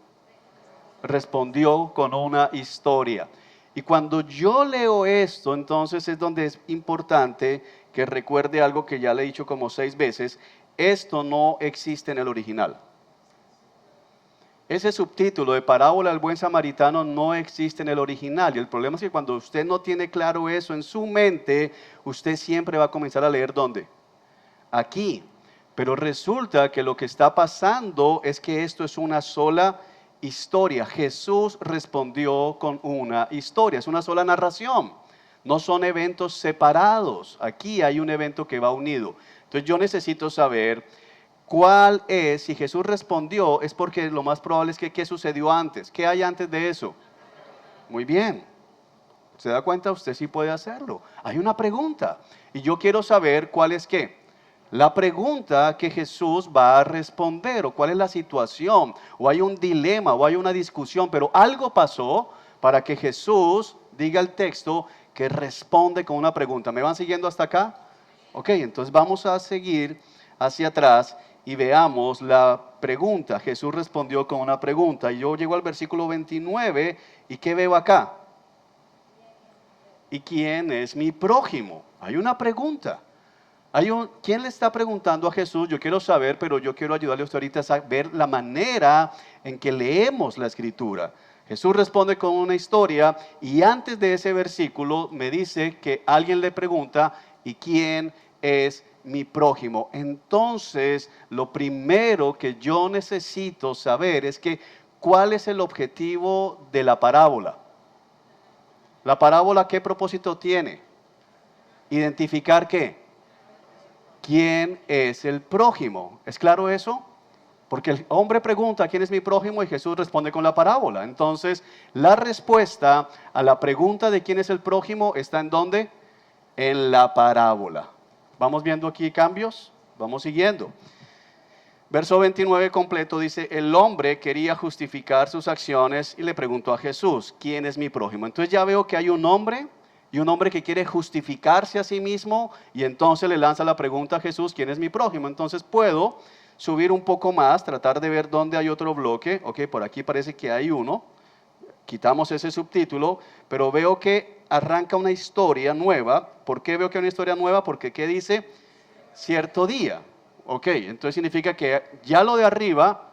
Respondió con una historia. Y cuando yo leo esto, entonces es donde es importante que recuerde algo que ya le he dicho como 6 veces, esto no existe en el original. Ese subtítulo de parábola del buen samaritano no existe en el original, y el problema es que cuando usted no tiene claro eso en su mente, usted siempre va a comenzar a leer ¿dónde? Aquí. Pero resulta que lo que está pasando es que esto es una sola historia. Jesús respondió con una historia, es una sola narración. No son eventos separados. Aquí hay un evento que va unido. Entonces yo necesito saber cuál es, si Jesús respondió, es porque lo más probable es que ¿qué sucedió antes? ¿Qué hay antes de eso? Muy bien. ¿Se da cuenta? Usted sí puede hacerlo. Hay una pregunta y yo quiero saber cuál es qué. La pregunta que Jesús va a responder, o cuál es la situación, o hay un dilema, o hay una discusión, pero algo pasó para que Jesús diga el texto que responde con una pregunta. ¿Me van siguiendo hasta acá? Ok, entonces vamos a seguir hacia atrás y veamos la pregunta. Jesús respondió con una pregunta. Y yo llego al versículo 29 y ¿qué veo acá? ¿Y quién es mi prójimo? Hay una pregunta. ¿Quién le está preguntando a Jesús? Yo quiero saber, pero yo quiero ayudarle a usted ahorita a saber la manera en que leemos la Escritura. Jesús responde con una historia y antes de ese versículo me dice que alguien le pregunta, ¿y quién es mi prójimo? Entonces, lo primero que yo necesito saber es que, ¿cuál es el objetivo de la parábola? ¿La parábola qué propósito tiene? ¿Identificar qué? ¿Quién es el prójimo? ¿Es claro eso? Porque el hombre pregunta, ¿quién es mi prójimo? Y Jesús responde con la parábola. Entonces, la respuesta a la pregunta de quién es el prójimo está ¿en dónde? En la parábola. ¿Vamos viendo aquí cambios? Vamos siguiendo. Verso 29 completo dice, el hombre quería justificar sus acciones y le preguntó a Jesús, ¿quién es mi prójimo? Entonces ya veo que hay un hombre y un hombre que quiere justificarse a sí mismo y entonces le lanza la pregunta a Jesús, ¿quién es mi prójimo? Entonces puedo subir un poco más, tratar de ver dónde hay otro bloque. Ok, por aquí parece que hay uno. Quitamos ese subtítulo, pero veo que arranca una historia nueva. ¿Por qué veo que hay una historia nueva? Porque ¿qué dice? Cierto día. Ok, entonces significa que ya lo de arriba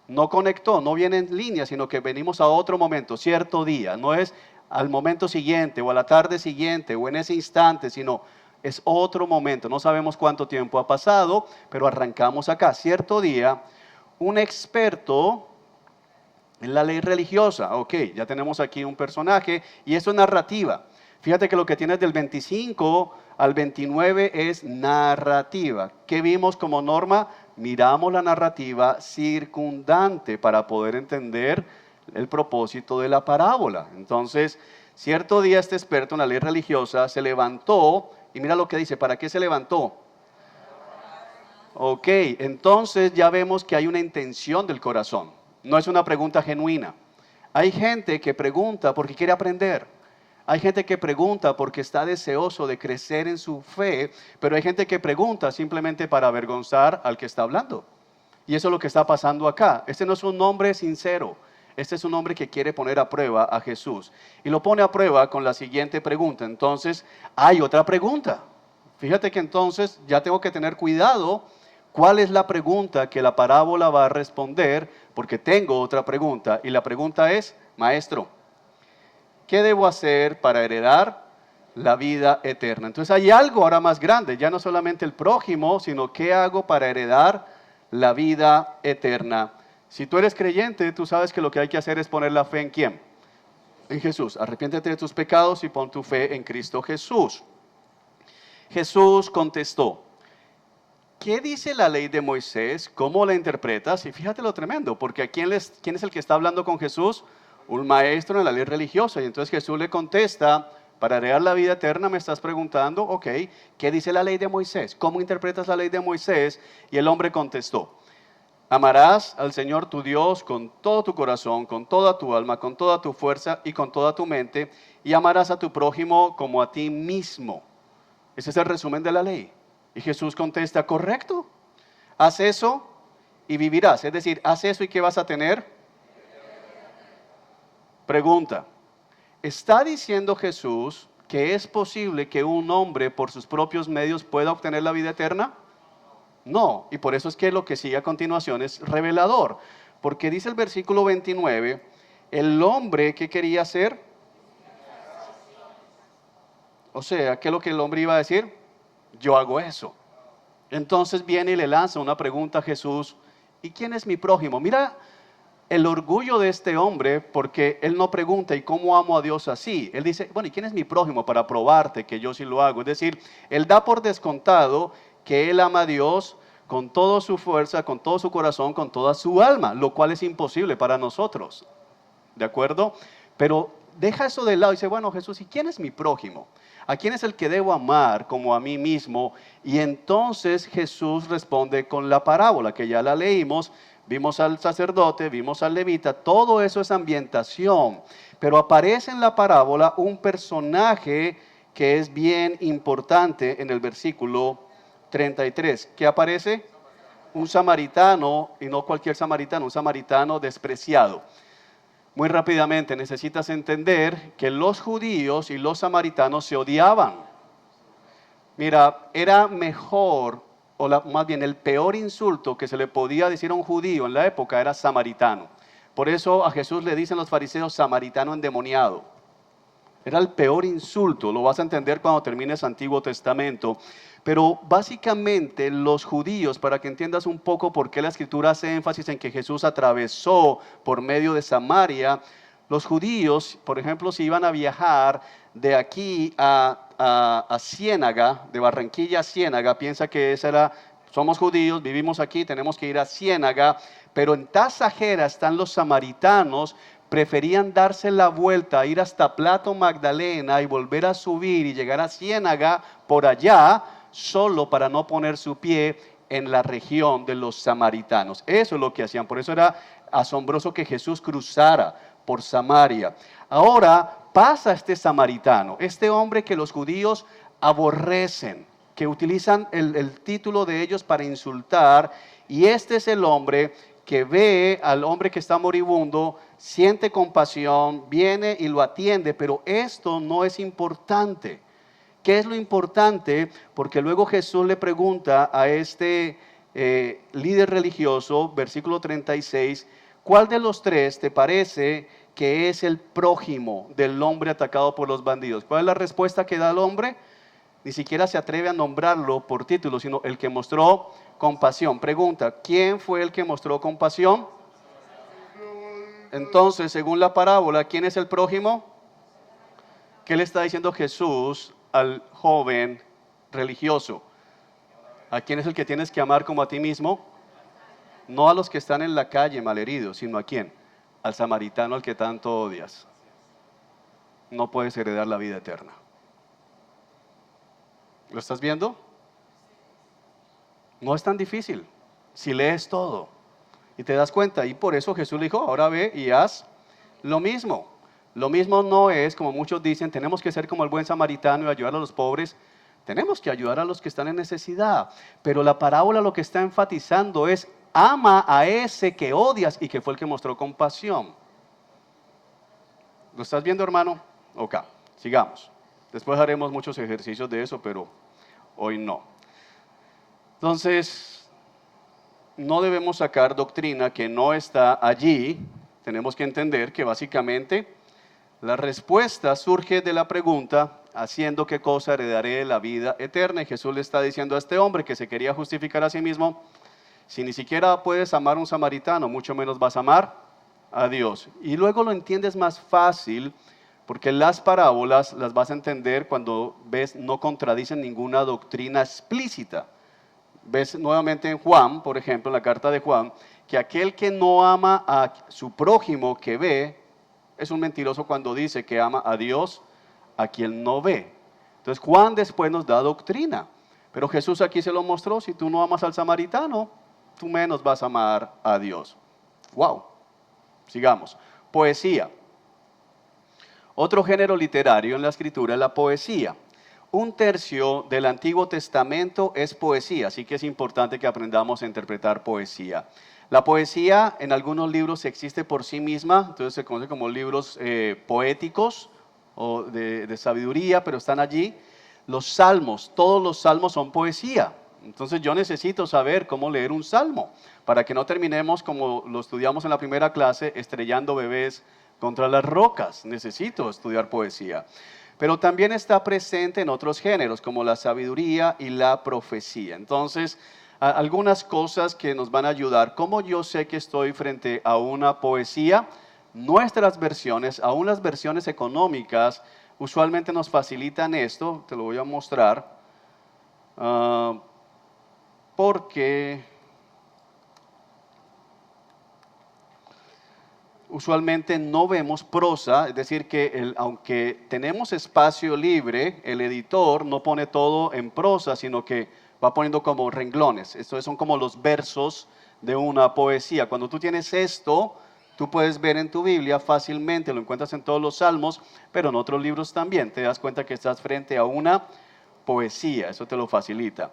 no conectó, no viene en línea, sino que venimos a otro momento, cierto día. No es al momento siguiente o a la tarde siguiente o en ese instante, sino Es otro momento, no sabemos cuánto tiempo ha pasado, pero arrancamos acá. Cierto día, un experto en la ley religiosa, ok, ya tenemos aquí un personaje y eso es narrativa. Fíjate que lo que tienes del 25 al 29 es narrativa. ¿Qué vimos como norma? Miramos la narrativa circundante para poder entender el propósito de la parábola. Entonces, cierto día este experto en la ley religiosa se levantó y mira lo que dice, ¿para qué se levantó? Ok, entonces ya vemos que hay una intención del corazón, no es una pregunta genuina. Hay gente que pregunta porque quiere aprender, hay gente que pregunta porque está deseoso de crecer en su fe, pero hay gente que pregunta simplemente para avergonzar al que está hablando. Y eso es lo que está pasando acá. Este no es un hombre sincero, este es un hombre que quiere poner a prueba a Jesús. Y lo pone a prueba con la siguiente pregunta. Entonces, hay otra pregunta. Fíjate que entonces ya tengo que tener cuidado. ¿Cuál es la pregunta que la parábola va a responder? Porque tengo otra pregunta. Y la pregunta es, maestro, ¿qué debo hacer para heredar la vida eterna? Entonces hay algo ahora más grande, ya no solamente el prójimo, sino ¿qué hago para heredar la vida eterna? Si tú eres creyente, tú sabes que lo que hay que hacer es poner la fe ¿en quién? En Jesús. Arrepiéntete de tus pecados y pon tu fe en Cristo Jesús. Jesús contestó, ¿qué dice la ley de Moisés? ¿Cómo la interpretas? Y fíjate lo tremendo, porque ¿quién es el que está hablando con Jesús? Un maestro en la ley religiosa. Y entonces Jesús le contesta, para heredar la vida eterna me estás preguntando, ok, ¿qué dice la ley de Moisés? ¿Cómo interpretas la ley de Moisés? Y el hombre contestó, amarás al Señor tu Dios con todo tu corazón, con toda tu alma, con toda tu fuerza y con toda tu mente, y amarás a tu prójimo como a ti mismo. Ese es el resumen de la ley. Y Jesús contesta, correcto, haz eso y vivirás. Es decir, haz eso y ¿qué vas a tener? Pregunta, ¿está diciendo Jesús que es posible que un hombre por sus propios medios pueda obtener la vida eterna? No, y por eso es que lo que sigue a continuación es revelador. Porque dice el versículo 29, el hombre que quería hacer, o sea, ¿qué es lo que el hombre iba a decir? Yo hago eso. Entonces viene y le lanza una pregunta a Jesús, ¿y quién es mi prójimo? Mira el orgullo de este hombre, porque él no pregunta, ¿y cómo amo a Dios así? Él dice, bueno, ¿y quién es mi prójimo para probarte que yo sí lo hago? Es decir, él da por descontado que él ama a Dios con toda su fuerza, con todo su corazón, con toda su alma, lo cual es imposible para nosotros, ¿de acuerdo? Pero deja eso de lado y dice, bueno, Jesús, ¿y quién es mi prójimo? ¿A quién es el que debo amar como a mí mismo? Y entonces Jesús responde con la parábola, que ya la leímos, vimos al sacerdote, vimos al levita, todo eso es ambientación. Pero aparece en la parábola un personaje que es bien importante en el versículo 33. ¿Qué aparece? Un samaritano, y no cualquier samaritano, un samaritano despreciado. Muy rápidamente necesitas entender que los judíos y los samaritanos se odiaban. Mira, era mejor, más bien el peor insulto que se le podía decir a un judío en la época era samaritano. Por eso a Jesús le dicen los fariseos samaritano endemoniado. Era el peor insulto, lo vas a entender cuando termines Antiguo Testamento. Pero básicamente los judíos, para que entiendas un poco por qué la Escritura hace énfasis en que Jesús atravesó por medio de Samaria, los judíos, por ejemplo, si iban a viajar de aquí a Ciénaga, de Barranquilla a Ciénaga, piensa que somos judíos, vivimos aquí, tenemos que ir a Ciénaga, pero en Tasajera están los samaritanos, preferían darse la vuelta, ir hasta Plato Magdalena y volver a subir y llegar a Ciénaga por allá, solo para no poner su pie en la región de los samaritanos. Eso es lo que hacían, por eso era asombroso que Jesús cruzara por Samaria. Ahora pasa este samaritano, este hombre que los judíos aborrecen, que utilizan el título de ellos para insultar, y este es el hombre que ve al hombre que está moribundo, siente compasión, viene y lo atiende, pero esto no es importante. ¿Qué es lo importante? Porque luego Jesús le pregunta a este líder religioso, versículo 36, ¿cuál de los tres te parece que es el prójimo del hombre atacado por los bandidos? ¿Cuál es la respuesta que da el hombre? ni siquiera se atreve a nombrarlo por título, sino el que mostró compasión. Pregunta, ¿quién fue el que mostró compasión? Entonces, según la parábola, ¿quién es el prójimo? ¿Qué le está diciendo Jesús al joven religioso? ¿A quién es el que tienes que amar como a ti mismo? No a los que están en la calle malheridos, sino a quién? Al samaritano al que tanto odias. No puedes heredar la vida eterna. ¿Lo estás viendo? No es tan difícil si lees todo y te das cuenta. Y por eso Jesús le dijo, ahora ve y haz lo mismo. Lo mismo no es, como muchos dicen, tenemos que ser como el buen samaritano y ayudar a los pobres. Tenemos que ayudar a los que están en necesidad. Pero la parábola lo que está enfatizando es, ama a ese que odias y que fue el que mostró compasión. ¿Lo estás viendo, hermano? Ok, sigamos. Después haremos muchos ejercicios de eso, pero hoy no. Entonces, no debemos sacar doctrina que no está allí. Tenemos que entender que básicamente la respuesta surge de la pregunta, haciendo qué cosa heredaré la vida eterna. Y Jesús le está diciendo a este hombre que se quería justificar a sí mismo, si ni siquiera puedes amar a un samaritano, mucho menos vas a amar a Dios. Y luego lo entiendes más fácil, porque las parábolas las vas a entender cuando ves no contradicen ninguna doctrina explícita. Ves nuevamente en Juan, por ejemplo, en la carta de Juan, que aquel que no ama a su prójimo que ve, es un mentiroso cuando dice que ama a Dios a quien no ve. Entonces Juan después nos da doctrina, pero Jesús aquí se lo mostró, si tú no amas al samaritano, tú menos vas a amar a Dios. Wow, sigamos. Poesía. Otro género literario en la escritura es la poesía. 1/3 del Antiguo Testamento es poesía, así que es importante que aprendamos a interpretar poesía. La poesía en algunos libros existe por sí misma, entonces se conoce como libros poéticos o de sabiduría, pero están allí. Los salmos, todos los salmos son poesía. Entonces yo necesito saber cómo leer un salmo, para que no terminemos como lo estudiamos en la primera clase, estrellando bebés contra las rocas. Necesito estudiar poesía. Pero también está presente en otros géneros, como la sabiduría y la profecía. Entonces, algunas cosas que nos van a ayudar. ¿Cómo yo sé que estoy frente a una poesía? Nuestras versiones, aún las versiones económicas, usualmente nos facilitan esto. Te lo voy a mostrar. Porque usualmente no vemos prosa, es decir que aunque tenemos espacio libre, el editor no pone todo en prosa, sino que va poniendo como renglones. Estos son como los versos de una poesía. Cuando tú tienes esto, tú puedes ver en tu Biblia fácilmente, lo encuentras en todos los salmos, pero en otros libros también. Te das cuenta que estás frente a una poesía, eso te lo facilita.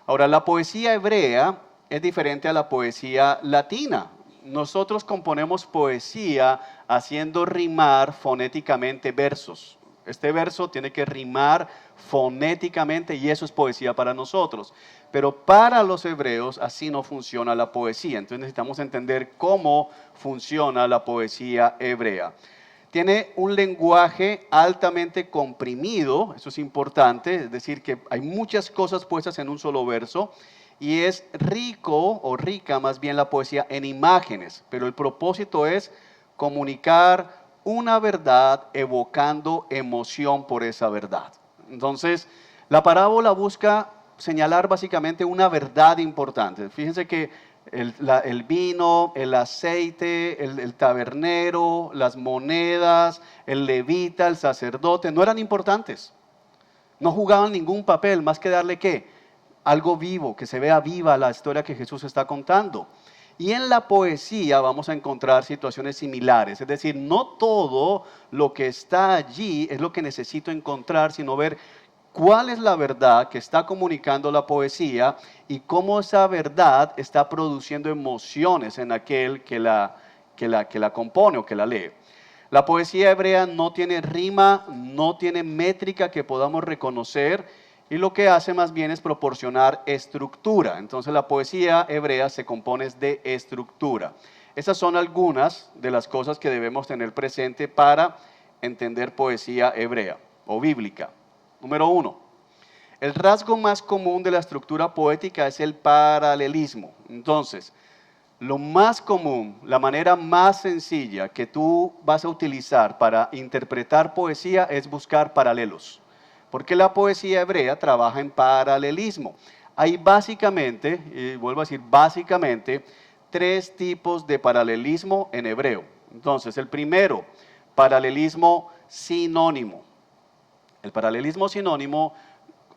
Ahora, la poesía hebrea es diferente a la poesía latina. Nosotros componemos poesía haciendo rimar fonéticamente versos. Este verso tiene que rimar fonéticamente y eso es poesía para nosotros. Pero para los hebreos así no funciona la poesía. Entonces necesitamos entender cómo funciona la poesía hebrea. Tiene un lenguaje altamente comprimido, eso es importante, es decir que hay muchas cosas puestas en un solo verso. Y es rico, o rica más bien la poesía, en imágenes, pero el propósito es comunicar una verdad evocando emoción por esa verdad. Entonces, la parábola busca señalar básicamente una verdad importante. Fíjense que el vino, el aceite, el tabernero, las monedas, el levita, el sacerdote, no eran importantes. No jugaban ningún papel, más que darle ¿qué? Algo vivo, que se vea viva la historia que Jesús está contando. Y en la poesía vamos a encontrar situaciones similares, es decir, no todo lo que está allí es lo que necesito encontrar, sino ver cuál es la verdad que está comunicando la poesía y cómo esa verdad está produciendo emociones en aquel que la compone o que la lee. La poesía hebrea no tiene rima, no tiene métrica que podamos reconocer, y lo que hace más bien es proporcionar estructura. Entonces la poesía hebrea se compone de estructura. Esas son algunas de las cosas que debemos tener presente para entender poesía hebrea o bíblica. Número 1, El rasgo más común de la estructura poética es el paralelismo. Entonces, lo más común, la manera más sencilla que tú vas a utilizar para interpretar poesía es buscar paralelos, porque la poesía hebrea trabaja en paralelismo. Hay básicamente, y vuelvo a decir básicamente, tres tipos de paralelismo en hebreo. Entonces, el primero, paralelismo sinónimo. El paralelismo sinónimo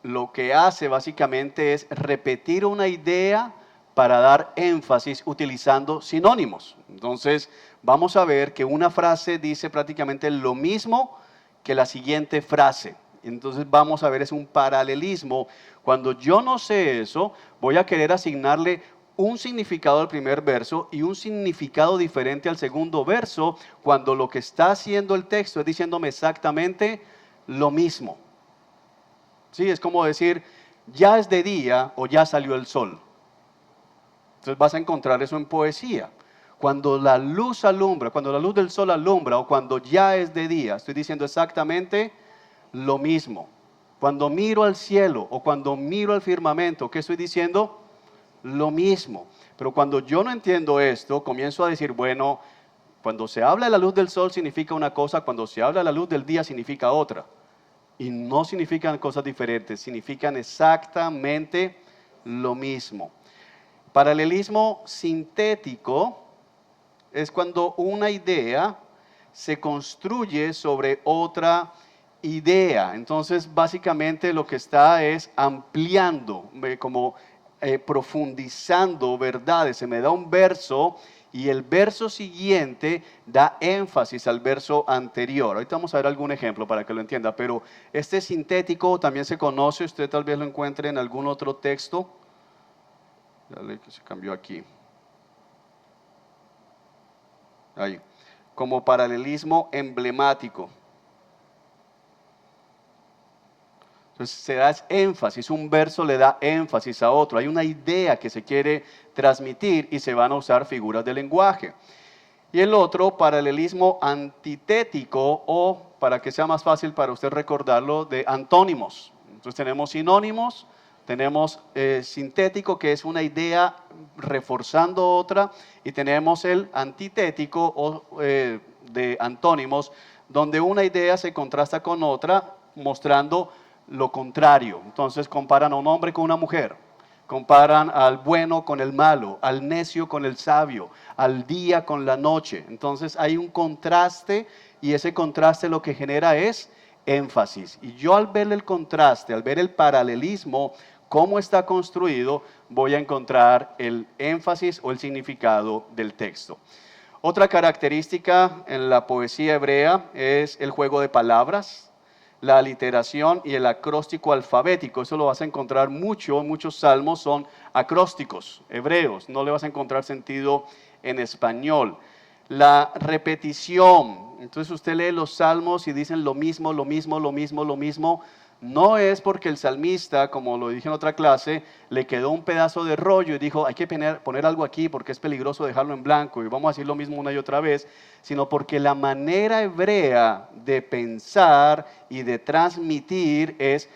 lo que hace básicamente es repetir una idea para dar énfasis utilizando sinónimos. Entonces, vamos a ver que una frase dice prácticamente lo mismo que la siguiente frase. Entonces, vamos a ver, es un paralelismo. Cuando yo no sé eso, voy a querer asignarle un significado al primer verso y un significado diferente al segundo verso, cuando lo que está haciendo el texto es diciéndome exactamente lo mismo. Sí, es como decir, ya es de día o ya salió el sol. Entonces vas a encontrar eso en poesía. Cuando la luz alumbra, cuando la luz del sol alumbra o cuando ya es de día, estoy diciendo exactamente lo mismo. Cuando miro al cielo o cuando miro al firmamento, ¿qué estoy diciendo? Lo mismo. Pero cuando yo no entiendo esto, comienzo a decir, bueno, cuando se habla de la luz del sol significa una cosa, cuando se habla de la luz del día significa otra. Y no significan cosas diferentes, significan exactamente lo mismo. Paralelismo sintético es cuando una idea se construye sobre otra idea. Entonces, básicamente lo que está es ampliando, como profundizando verdades. Se me da un verso y el verso siguiente da énfasis al verso anterior. Ahorita vamos a ver algún ejemplo para que lo entienda, pero este sintético también se conoce, usted tal vez lo encuentre en algún otro texto. Dale, que se cambió aquí. Ahí. Como paralelismo emblemático. Entonces se da énfasis, un verso le da énfasis a otro, hay una idea que se quiere transmitir y se van a usar figuras de lenguaje. Y el otro, paralelismo antitético o, para que sea más fácil para usted recordarlo, de antónimos. Entonces tenemos sinónimos, tenemos sintético, que es una idea reforzando otra, y tenemos el antitético o de antónimos, donde una idea se contrasta con otra, mostrando lo contrario. Entonces comparan a un hombre con una mujer, comparan al bueno con el malo, al necio con el sabio, al día con la noche. Entonces hay un contraste y ese contraste lo que genera es énfasis. Y yo al ver el contraste, al ver el paralelismo, cómo está construido, voy a encontrar el énfasis o el significado del texto. Otra característica en la poesía hebrea es el juego de palabras, la aliteración y el acróstico alfabético. Eso lo vas a encontrar mucho, muchos salmos son acrósticos hebreos, no le vas a encontrar sentido en español. La repetición, entonces usted lee los salmos y dicen lo mismo, lo mismo, lo mismo, lo mismo. No es porque el salmista, como lo dije en otra clase, le quedó un pedazo de rollo y dijo, hay que poner algo aquí porque es peligroso dejarlo en blanco y vamos a decir lo mismo una y otra vez, sino porque la manera hebrea de pensar y de transmitir es,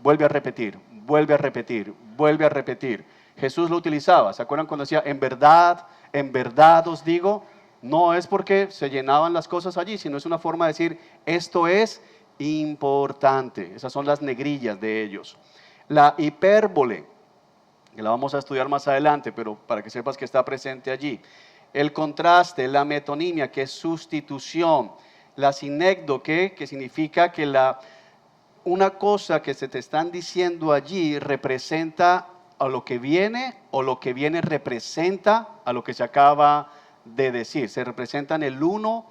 vuelve a repetir, vuelve a repetir, vuelve a repetir. Jesús lo utilizaba, ¿se acuerdan cuando decía, en verdad os digo? No es porque se llenaban las cosas allí, sino es una forma de decir, esto es importante. Esas son las negrillas de ellos. La hipérbole, que la vamos a estudiar más adelante, pero para que sepas que está presente allí. El contraste, la metonimia, que es sustitución. La sinécdoque, que significa que una cosa que se te están diciendo allí representa a lo que viene o lo que viene representa a lo que se acaba de decir. Se representan el uno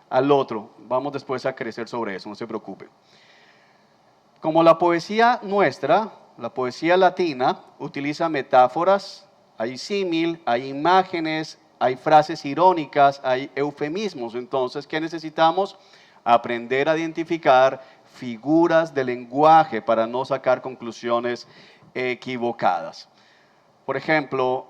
al otro. Vamos después a crecer sobre eso, no se preocupe. Como la poesía nuestra, la poesía latina, utiliza metáforas, hay símil, hay imágenes, hay frases irónicas, hay eufemismos. Entonces, ¿qué necesitamos? Aprender a identificar figuras de lenguaje para no sacar conclusiones equivocadas. Por ejemplo,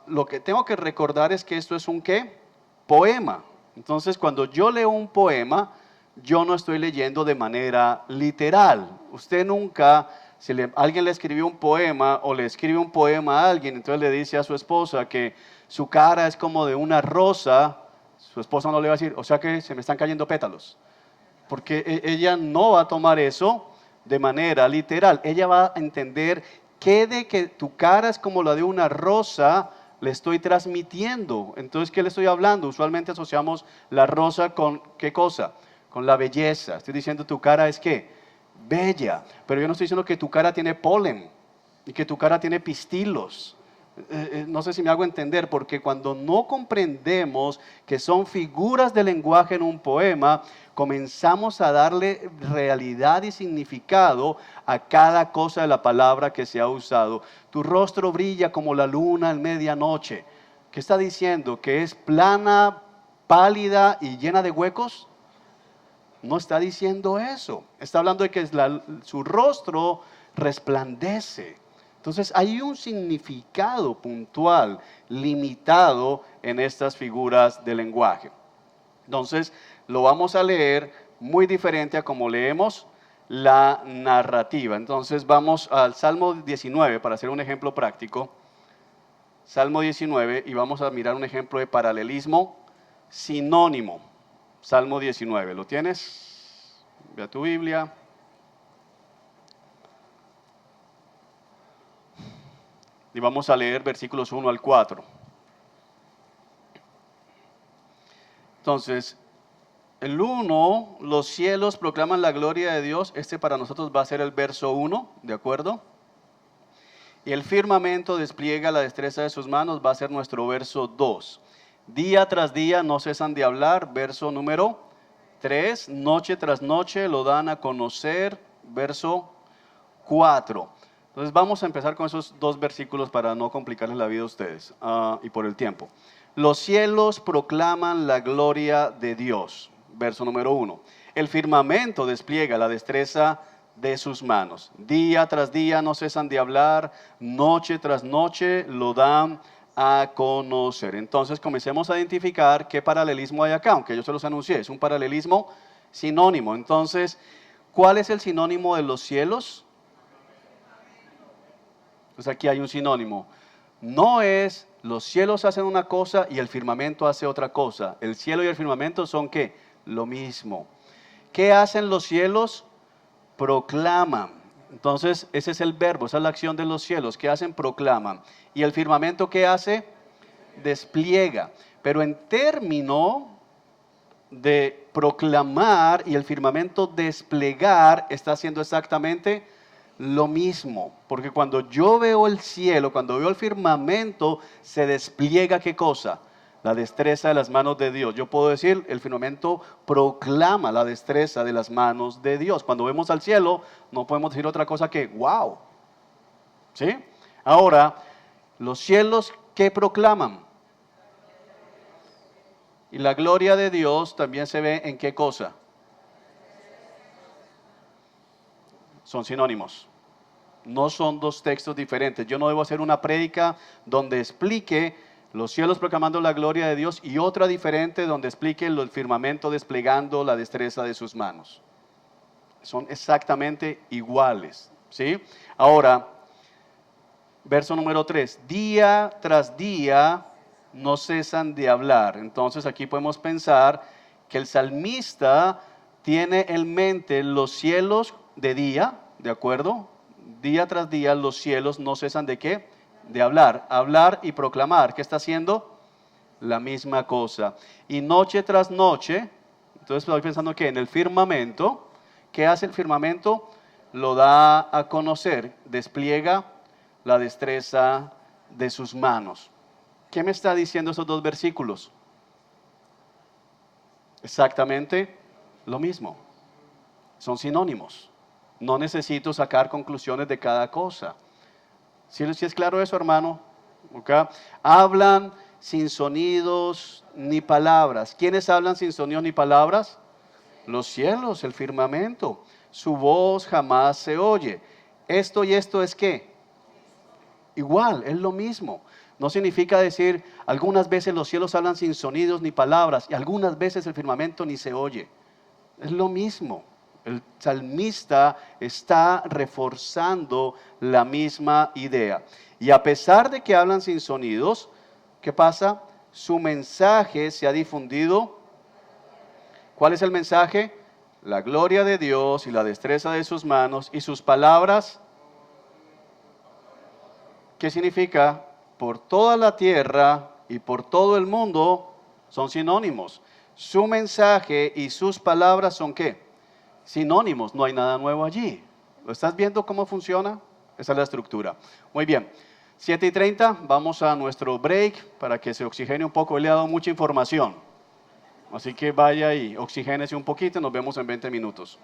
lo que tengo que recordar es que esto es un ¿qué? Poema. Entonces, cuando yo leo un poema, yo no estoy leyendo de manera literal. Usted nunca Si alguien le escribió un poema o le escribe un poema a alguien, entonces le dice a su esposa que su cara es como de una rosa, su esposa no le va a decir, o sea que se me están cayendo pétalos. Porque ella no va a tomar eso de manera literal. Ella va a entender que de que tu cara es como la de una rosa, le estoy transmitiendo. Entonces, ¿qué le estoy hablando? Usualmente asociamos la rosa con ¿qué cosa? Con la belleza. Estoy diciendo tu cara es ¿qué? Bella. Pero yo no estoy diciendo que tu cara tiene polen y que tu cara tiene pistilos. No sé si me hago entender, porque cuando no comprendemos que son figuras de lenguaje en un poema, comenzamos a darle realidad y significado a cada cosa de la palabra que se ha usado. Tu rostro brilla como la luna en medianoche. ¿Qué está diciendo? ¿Que es plana, pálida y llena de huecos? No está diciendo eso. Está hablando de que su rostro resplandece. Entonces hay un significado puntual, limitado en estas figuras de lenguaje. Entonces lo vamos a leer muy diferente a como leemos la narrativa. Entonces vamos al Salmo 19 para hacer un ejemplo práctico. Salmo 19 y vamos a mirar un ejemplo de paralelismo sinónimo. Salmo 19, ¿lo tienes? Ve a tu Biblia. Y vamos a leer versículos 1 al 4. Entonces, el 1, los cielos proclaman la gloria de Dios. Este para nosotros va a ser el verso 1, ¿de acuerdo? Y el firmamento despliega la destreza de sus manos, va a ser nuestro verso 2. Día tras día no cesan de hablar, verso número 3. Noche tras noche lo dan a conocer, verso 4. Entonces vamos a empezar con esos dos versículos para no complicarles la vida a ustedes y por el tiempo. Los cielos proclaman la gloria de Dios, verso número 1. El firmamento despliega la destreza de sus manos. Día tras día no cesan de hablar, noche tras noche lo dan a conocer. Entonces comencemos a identificar qué paralelismo hay acá, aunque yo se los anuncié, es un paralelismo sinónimo. Entonces, ¿cuál es el sinónimo de los cielos? Pues aquí hay un sinónimo. No es los cielos hacen una cosa y el firmamento hace otra cosa. El cielo y el firmamento son ¿qué? Lo mismo. ¿Qué hacen los cielos? Proclaman. Entonces ese es el verbo, esa es la acción de los cielos. ¿Qué hacen? Proclaman. ¿Y el firmamento qué hace? Despliega. Pero en término de proclamar y el firmamento desplegar está haciendo exactamente lo mismo, porque cuando yo veo el cielo, cuando veo el firmamento, se despliega ¿qué cosa? La destreza de las manos de Dios. Yo puedo decir, el firmamento proclama la destreza de las manos de Dios. Cuando vemos al cielo, no podemos decir otra cosa que wow. ¿Sí? Ahora, los cielos, ¿qué proclaman? Y la gloria de Dios también se ve en ¿qué cosa? Son sinónimos. No son dos textos diferentes. Yo no debo hacer una prédica donde explique los cielos proclamando la gloria de Dios y otra diferente donde explique el firmamento desplegando la destreza de sus manos. Son exactamente iguales. ¿Sí? Ahora, verso número 3. Día tras día no cesan de hablar. Entonces aquí podemos pensar que el salmista tiene en mente los cielos de día, ¿de acuerdo? Día tras día los cielos no cesan de ¿qué? De hablar. Hablar y proclamar. ¿Qué está haciendo? La misma cosa. Y noche tras noche, entonces estoy pensando que en el firmamento, ¿qué hace el firmamento? Lo da a conocer, despliega la destreza de sus manos. ¿Qué me está diciendo esos dos versículos? Exactamente lo mismo. Son sinónimos. No necesito sacar conclusiones de cada cosa. ¿Sí es claro eso, hermano? ¿Okay? Hablan sin sonidos ni palabras. ¿Quiénes hablan sin sonidos ni palabras? Los cielos, el firmamento. Su voz jamás se oye. Esto y esto es ¿qué? Igual, es lo mismo. No significa decir, algunas veces los cielos hablan sin sonidos ni palabras y algunas veces el firmamento ni se oye. Es lo mismo. El salmista está reforzando la misma idea. Y a pesar de que hablan sin sonidos, ¿qué pasa? Su mensaje se ha difundido. ¿Cuál es el mensaje? La gloria de Dios y la destreza de sus manos y sus palabras. ¿Qué significa? Por toda la tierra y por todo el mundo son sinónimos. Su mensaje y sus palabras son ¿qué? Sinónimos, no hay nada nuevo allí. ¿Lo estás viendo cómo funciona? Esa es la estructura. Muy bien, 7:30, vamos a nuestro break para que se oxigene un poco. Él le ha dado mucha información, así que vaya y oxigénese un poquito, nos vemos en 20 minutos.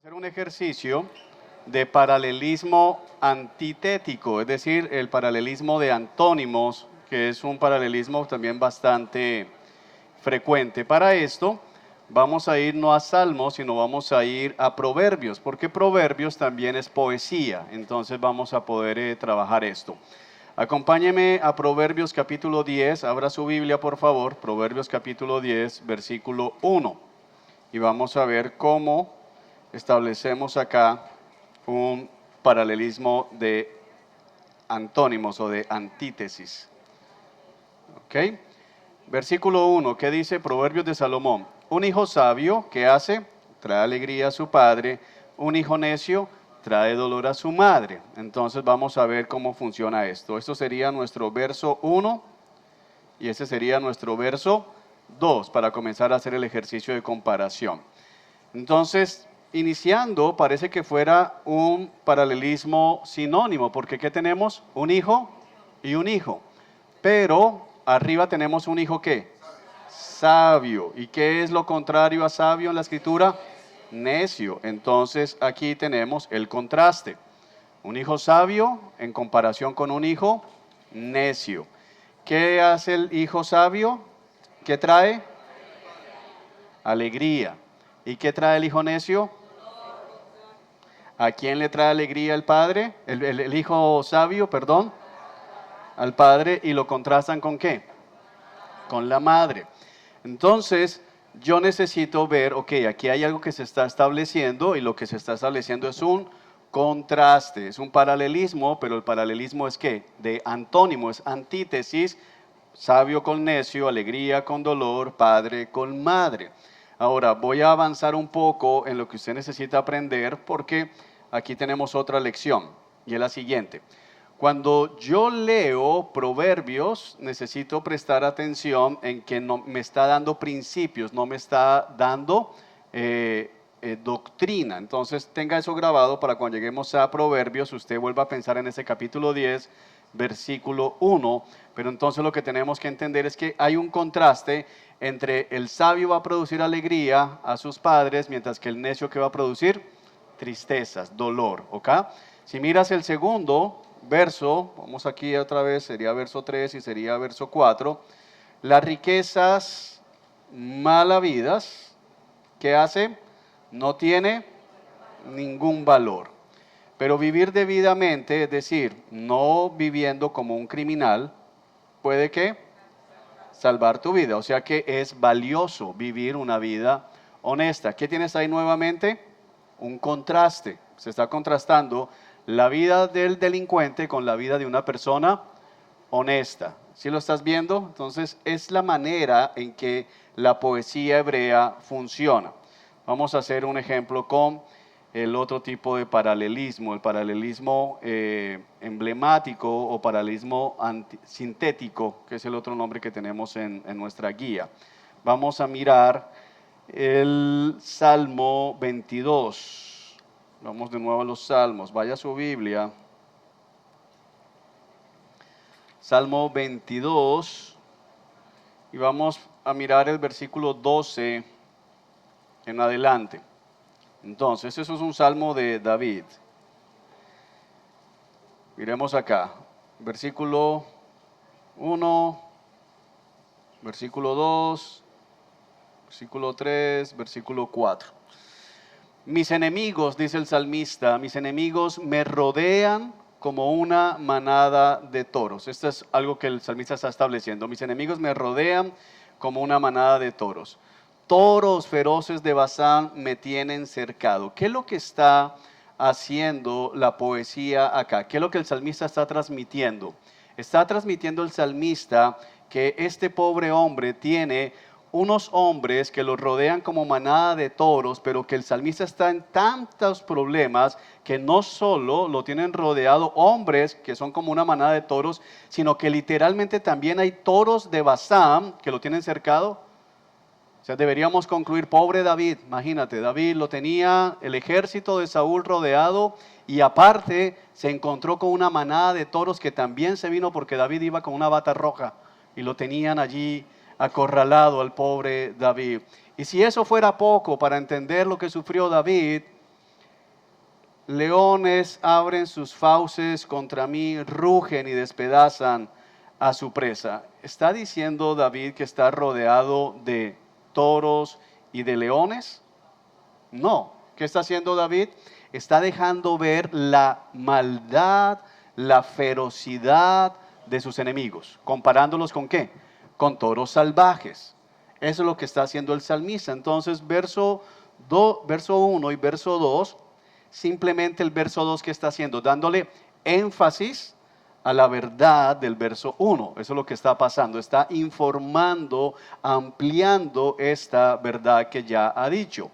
Hacer un ejercicio de paralelismo antitético, es decir, el paralelismo de antónimos, que es un paralelismo también bastante frecuente. Para esto vamos a ir no a Salmos, sino vamos a ir a Proverbios, porque Proverbios también es poesía, entonces vamos a poder trabajar esto. Acompáñeme a Proverbios capítulo 10, abra su Biblia por favor, Proverbios capítulo 10, versículo 1, y vamos a ver cómo establecemos acá un paralelismo de antónimos o de antítesis. ¿Ok? Versículo 1, ¿qué dice Proverbios de Salomón? Un hijo sabio, ¿qué hace? Trae alegría a su padre. Un hijo necio trae dolor a su madre. Entonces vamos a ver cómo funciona esto. Esto sería nuestro verso 1 y ese sería nuestro verso 2 para comenzar a hacer el ejercicio de comparación. Entonces, iniciando, parece que fuera un paralelismo sinónimo, porque ¿qué tenemos? Un hijo y un hijo. Pero arriba tenemos un hijo ¿qué? Sabio. ¿Y qué es lo contrario a sabio en la escritura? Necio. Entonces aquí tenemos el contraste. Un hijo sabio en comparación con un hijo necio. ¿Qué hace el hijo sabio? ¿Qué trae? Alegría. ¿Y qué trae el hijo necio? ¿A quién le trae alegría el padre? El hijo sabio, perdón, al padre, y lo contrastan ¿con qué? Con la madre. Entonces, yo necesito ver, ok, aquí hay algo que se está estableciendo y lo que se está estableciendo es un contraste, es un paralelismo, pero el paralelismo es ¿qué? De antónimo, es antítesis, sabio con necio, alegría con dolor, padre con madre. Ahora, voy a avanzar un poco en lo que usted necesita aprender porque aquí tenemos otra lección y es la siguiente. Cuando yo leo Proverbios, necesito prestar atención en que no me está dando principios, no me está dando doctrina. Entonces tenga eso grabado para cuando lleguemos a Proverbios, usted vuelva a pensar en ese capítulo 10, versículo 1. Pero entonces lo que tenemos que entender es que hay un contraste entre el sabio va a producir alegría a sus padres, mientras que el necio que va a producir tristezas, dolor. ¿Ok? Si miras el segundo verso, vamos aquí otra vez, sería verso 3 y sería verso 4. Las riquezas mal habidas, ¿qué hace? No tiene ningún valor. Pero vivir debidamente, es decir, no viviendo como un criminal, puede que salvar tu vida. O sea que es valioso vivir una vida honesta. ¿Qué tienes ahí nuevamente? Un contraste. Se está contrastando la vida del delincuente con la vida de una persona honesta. ¿Sí lo estás viendo? Entonces es la manera en que la poesía hebrea funciona. Vamos a hacer un ejemplo con el otro tipo de paralelismo, el paralelismo emblemático o paralelismo sintético, que es el otro nombre que tenemos en nuestra guía. Vamos a mirar el Salmo 22. Vamos de nuevo a los Salmos. Vaya a su Biblia. Salmo 22. Y vamos a mirar el versículo 12 en adelante. Entonces, eso es un salmo de David. Miremos acá, versículo 1, versículo 2, versículo 3, versículo 4. Mis enemigos, dice el salmista, mis enemigos me rodean como una manada de toros. Esto es algo que el salmista está estableciendo. Mis enemigos me rodean como una manada de toros. Toros feroces de Basán me tienen cercado. ¿Qué es lo que está haciendo la poesía acá? ¿Qué es lo que el salmista está transmitiendo? Está transmitiendo el salmista que este pobre hombre tiene unos hombres que lo rodean como manada de toros, pero que el salmista está en tantos problemas que no solo lo tienen rodeado hombres que son como una manada de toros, sino que literalmente también hay toros de Basán que lo tienen cercado. O sea, deberíamos concluir, pobre David, imagínate, David lo tenía el ejército de Saúl rodeado y aparte se encontró con una manada de toros que también se vino porque David iba con una bata roja y lo tenían allí acorralado al pobre David. Y si eso fuera poco para entender lo que sufrió David, leones abren sus fauces contra mí, rugen y despedazan a su presa. ¿Está diciendo David que está rodeado de toros y de leones? No. ¿Qué está haciendo David? Está dejando ver la maldad, la ferocidad de sus enemigos. ¿Comparándolos con qué? Con toros salvajes. Eso es lo que está haciendo el salmista. Entonces, verso 1 y verso 2, simplemente el verso 2 que está haciendo, dándole énfasis a la verdad del verso 1. Eso es lo que está pasando. Está informando, ampliando esta verdad que ya ha dicho.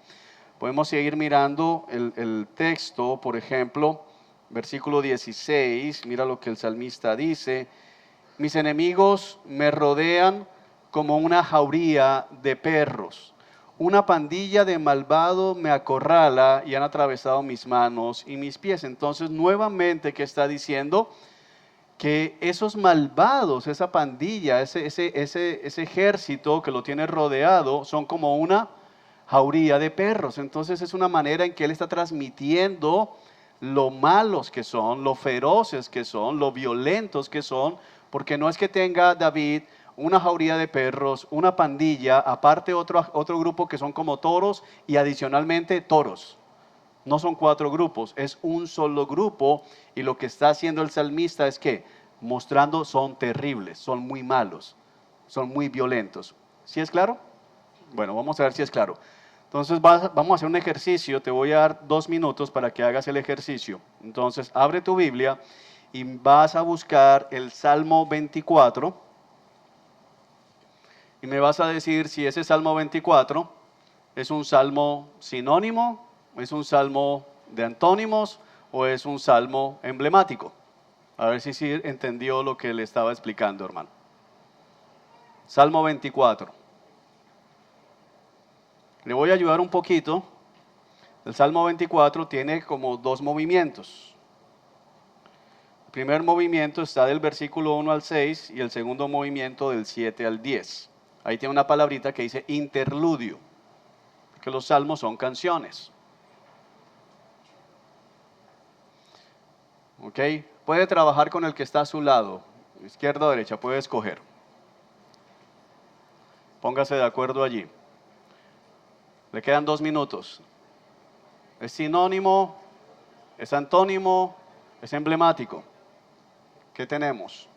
Podemos seguir mirando el texto, por ejemplo, versículo 16, mira lo que el salmista dice: mis enemigos me rodean como una jauría de perros. Una pandilla de malvados me acorrala y han atravesado mis manos y mis pies. Entonces, nuevamente, ¿qué está diciendo? Que esos malvados, esa pandilla, ese ejército que lo tiene rodeado, son como una jauría de perros. Entonces es una manera en que él está transmitiendo lo malos que son, lo feroces que son, lo violentos que son, porque no es que tenga David una jauría de perros, una pandilla, aparte otro grupo que son como toros y adicionalmente toros. No son 4 grupos, es un solo grupo, y lo que está haciendo el salmista es que mostrando son terribles, son muy malos, son muy violentos. ¿Sí es claro? Bueno, vamos a ver si es claro. Entonces vamos a hacer un ejercicio, te voy a dar 2 minutos para que hagas el ejercicio. Entonces abre tu Biblia y vas a buscar el Salmo 24 y me vas a decir si ese Salmo 24 es un salmo sinónimo, es un salmo de antónimos o es un salmo emblemático. A ver si sí entendió lo que le estaba explicando, hermano. Salmo 24. Le voy a ayudar un poquito. El Salmo 24 tiene como 2 movimientos. El primer movimiento está del versículo 1 al 6 y el segundo movimiento del 7 al 10. Ahí tiene una palabrita que dice interludio, porque los salmos son canciones. ¿Ok? Puede trabajar con el que está a su lado, izquierda o derecha, puede escoger. Póngase de acuerdo allí. Le quedan 2 minutos. ¿Es sinónimo? ¿Es antónimo? ¿Es emblemático? ¿Qué tenemos?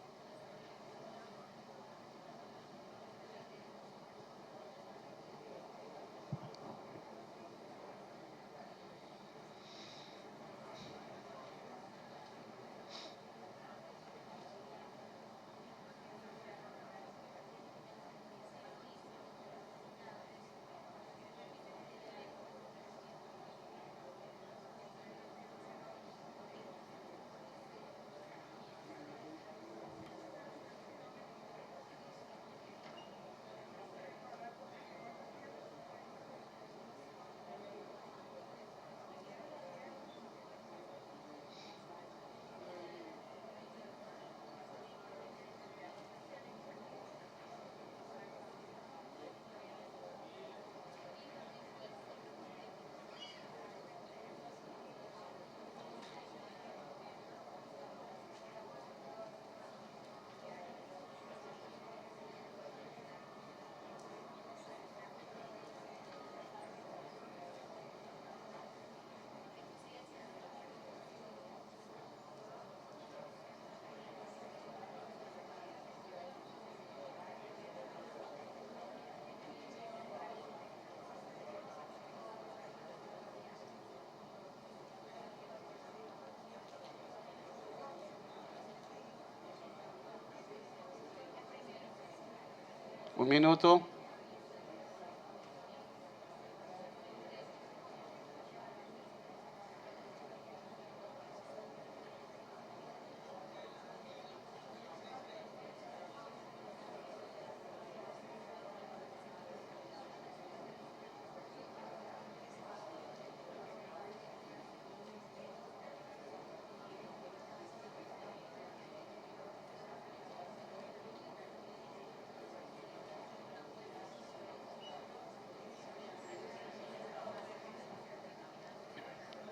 Un minuto.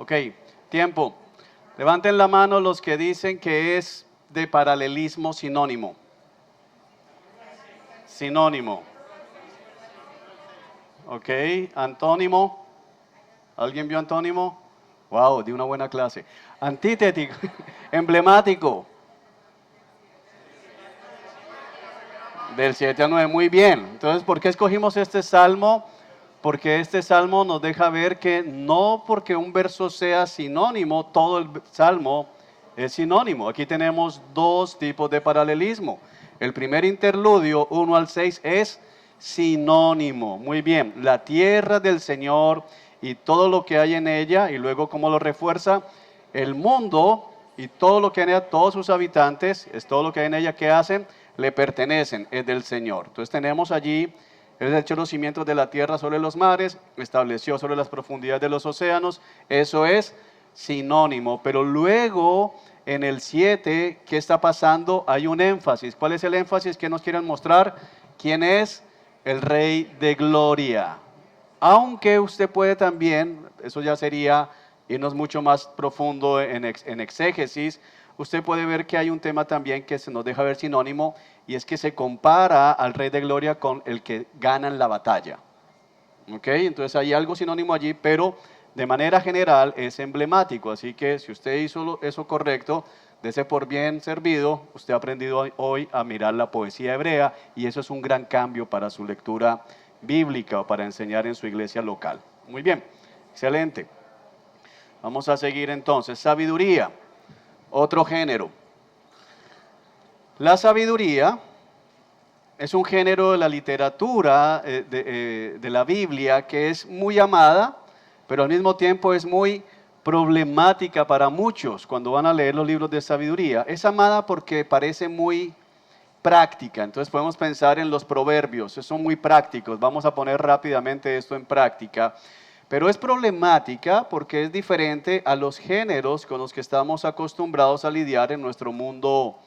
Ok, tiempo. Levanten la mano los que dicen que es de paralelismo sinónimo. Sinónimo. Ok, antónimo. ¿Alguien vio antónimo? Wow, di una buena clase. Antítético, emblemático. Del 7 al 9, muy bien. Entonces, ¿por qué escogimos este salmo? Porque este salmo nos deja ver que no porque un verso sea sinónimo, todo el salmo es sinónimo. Aquí tenemos dos tipos de paralelismo. El primer interludio, 1 al 6, es sinónimo. Muy bien, la tierra del Señor y todo lo que hay en ella, y luego cómo lo refuerza, el mundo y todo lo que hay en ella, todos sus habitantes, es todo lo que hay en ella que hacen, le pertenecen, es del Señor. Entonces tenemos allí, Él echó los cimientos de la tierra sobre los mares, estableció sobre las profundidades de los océanos, eso es sinónimo. Pero luego en el 7, ¿qué está pasando? Hay un énfasis. ¿Cuál es el énfasis que nos quieren mostrar? ¿Quién es? El Rey de Gloria. Aunque usted puede también, eso ya sería irnos mucho más profundo en exégesis, usted puede ver que hay un tema también que se nos deja ver sinónimo, y es que se compara al Rey de Gloria con el que gana en la batalla. ¿Ok? Entonces hay algo sinónimo allí, pero de manera general es emblemático. Así que si usted hizo eso correcto, dese por bien servido. Usted ha aprendido hoy a mirar la poesía hebrea, y eso es un gran cambio para su lectura bíblica o para enseñar en su iglesia local. Muy bien, excelente. Vamos a seguir entonces. Sabiduría, otro género. La sabiduría es un género de la literatura, de la Biblia, que es muy amada, pero al mismo tiempo es muy problemática para muchos cuando van a leer los libros de sabiduría. Es amada porque parece muy práctica, entonces podemos pensar en los proverbios, son muy prácticos, vamos a poner rápidamente esto en práctica, pero es problemática porque es diferente a los géneros con los que estamos acostumbrados a lidiar en nuestro mundo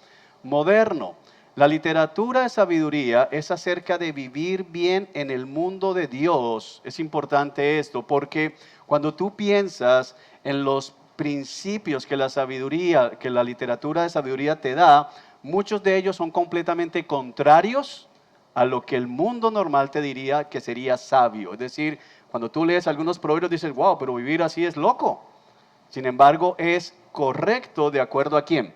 moderno. La literatura de sabiduría es acerca de vivir bien en el mundo de Dios. Es importante esto porque cuando tú piensas en los principios que la sabiduría, que la literatura de sabiduría te da, muchos de ellos son completamente contrarios a lo que el mundo normal te diría que sería sabio. Es decir, cuando tú lees algunos proverbios dices, wow, pero vivir así es loco. Sin embargo, es correcto de acuerdo a quién,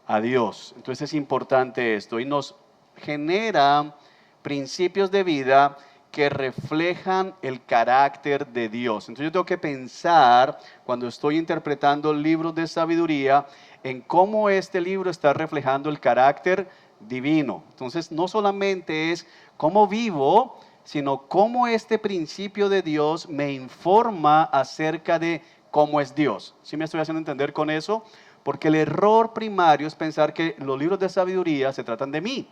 a Dios. Entonces es importante esto y nos genera principios de vida que reflejan el carácter de Dios. Entonces yo tengo que pensar, cuando estoy interpretando libros de sabiduría, en cómo este libro está reflejando el carácter divino. Entonces no solamente es cómo vivo, sino cómo este principio de Dios me informa acerca de cómo es Dios. ¿Sí me estoy haciendo entender con eso? Porque el error primario es pensar que los libros de sabiduría se tratan de mí.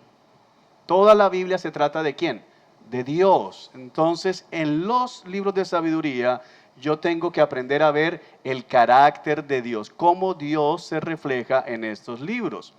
Toda la Biblia se trata de ¿quién? De Dios. Entonces, en los libros de sabiduría, yo tengo que aprender a ver el carácter de Dios, cómo Dios se refleja en estos libros.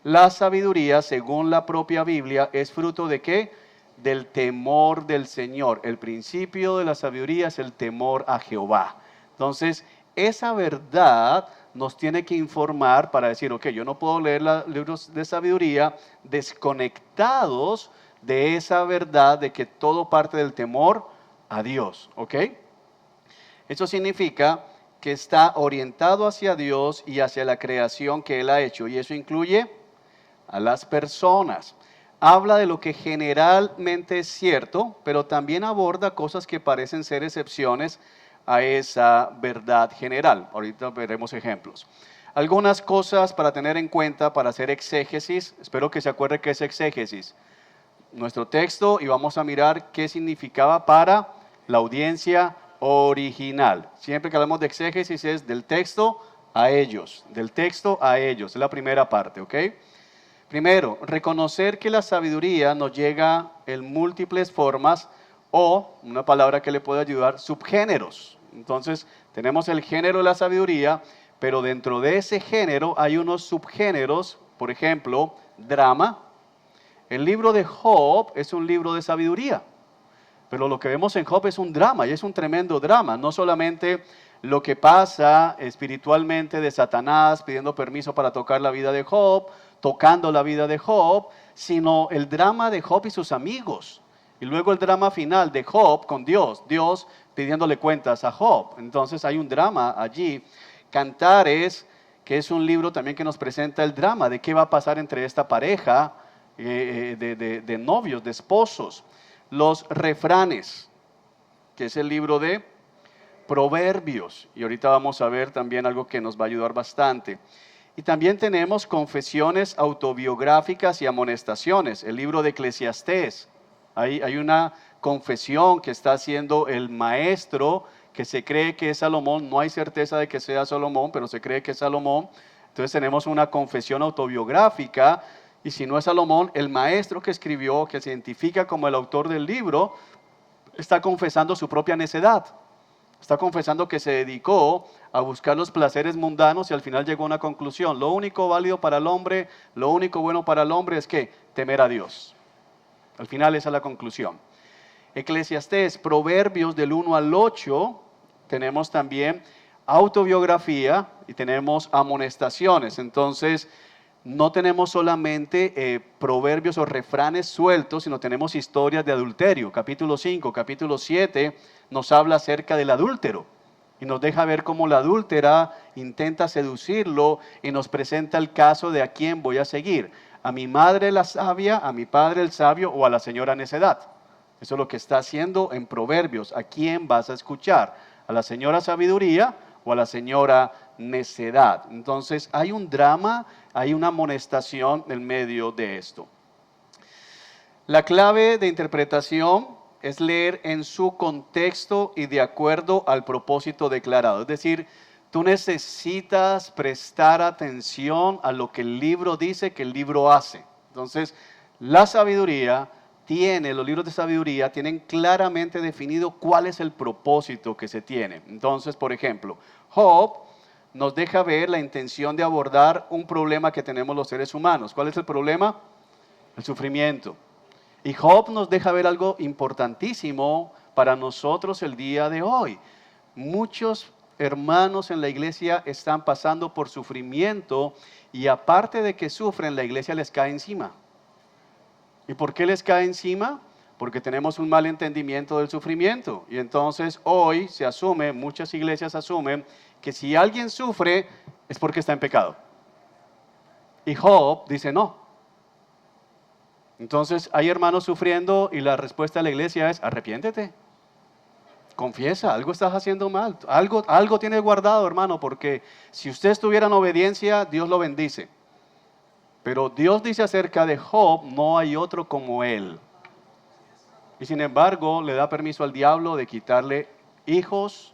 La sabiduría, según la propia Biblia, es fruto de ¿qué? Del temor del Señor. El principio de la sabiduría es el temor a Jehová. Entonces, esa verdad nos tiene que informar para decir, ok, yo no puedo leer los libros de sabiduría desconectados de esa verdad de que todo parte del temor a Dios, ¿ok? Eso significa que está orientado hacia Dios y hacia la creación que Él ha hecho, y eso incluye a las personas. Habla de lo que generalmente es cierto, pero también aborda cosas que parecen ser excepciones a esa verdad general. Ahorita veremos ejemplos. Algunas cosas para tener en cuenta para hacer exégesis. Espero que se acuerde qué es exégesis. nuestro texto y vamos a mirar qué significaba para la audiencia original. Siempre que hablamos de exégesis es del texto a ellos, del texto a ellos, es la primera parte, ¿ok? Primero, reconocer que la sabiduría nos llega en múltiples formas o, una palabra que le puede ayudar, subgéneros. Entonces, tenemos el género de la sabiduría, pero dentro de ese género hay unos subgéneros, por ejemplo, drama. El libro de Job es un libro de sabiduría, pero lo que vemos en Job es un drama, y es un tremendo drama, no solamente lo que pasa espiritualmente de Satanás pidiendo permiso para tocar la vida de Job, tocando la vida de Job, sino el drama de Job y sus amigos. Y luego el drama final de Job con Dios, Dios pidiéndole cuentas a Job. Entonces hay un drama allí. Cantares, que es un libro también que nos presenta el drama de qué va a pasar entre esta pareja de novios, de esposos. Los refranes, que es el libro de Proverbios. Y ahorita vamos a ver también algo que nos va a ayudar bastante. Y también tenemos confesiones autobiográficas y amonestaciones, el libro de Eclesiastés. Hay una confesión que está haciendo el maestro, que se cree que es Salomón, no hay certeza de que sea Salomón, pero se cree que es Salomón. Entonces tenemos una confesión autobiográfica, y si no es Salomón, el maestro que escribió, que se identifica como el autor del libro, está confesando su propia necedad. Está confesando que se dedicó a buscar los placeres mundanos y al final llegó a una conclusión. Lo único válido para el hombre, lo único bueno para el hombre es que temer a Dios. Al final esa es la conclusión. Eclesiastés, Proverbios del 1 al 8, tenemos también autobiografía y tenemos amonestaciones. Entonces, no tenemos solamente proverbios o refranes sueltos, sino tenemos historias de adulterio. Capítulo 5, capítulo 7 nos habla acerca del adúltero y nos deja ver cómo la adúltera intenta seducirlo y nos presenta el caso de a quién voy a seguir. A mi madre la sabia, a mi padre el sabio o a la señora necedad. Eso es lo que está haciendo en Proverbios. ¿A quién vas a escuchar? ¿A la señora sabiduría o a la señora necedad? Entonces hay un drama, hay una amonestación en medio de esto. La clave de interpretación es leer en su contexto y de acuerdo al propósito declarado. Es decir, tú necesitas prestar atención a lo que el libro dice que el libro hace. Entonces, la sabiduría los libros de sabiduría tienen claramente definido cuál es el propósito que se tiene. Entonces, por ejemplo, Job nos deja ver la intención de abordar un problema que tenemos los seres humanos. ¿Cuál es el problema? El sufrimiento. Y Job nos deja ver algo importantísimo para nosotros el día de hoy. Muchos hermanos en la iglesia están pasando por sufrimiento y aparte de que sufren, la iglesia les cae encima. ¿Y por qué les cae encima? Porque tenemos un mal entendimiento del sufrimiento. Y entonces hoy se asume, muchas iglesias asumen, que si alguien sufre es porque está en pecado. Y Job dice no. Entonces hay hermanos sufriendo y la respuesta de la iglesia es arrepiéntete. Confiesa, algo estás haciendo mal. Algo tienes guardado, hermano, porque si usted estuviera en obediencia, Dios lo bendice. Pero Dios dice acerca de Job, no hay otro como él. Y sin embargo, le da permiso al diablo de quitarle hijos,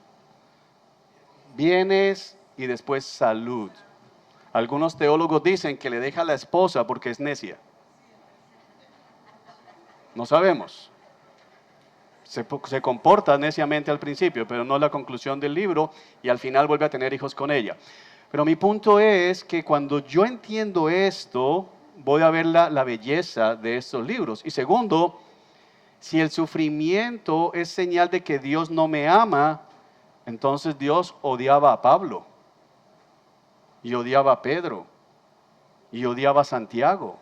bienes y después salud. Algunos teólogos dicen que le deja a la esposa porque es necia. No sabemos. Se comporta neciamente al principio, pero no es la conclusión del libro y al final vuelve a tener hijos con ella. Pero mi punto es que cuando yo entiendo esto, voy a ver la belleza de estos libros. Y segundo, si el sufrimiento es señal de que Dios no me ama, entonces Dios odiaba a Pablo, y odiaba a Pedro, y odiaba a Santiago,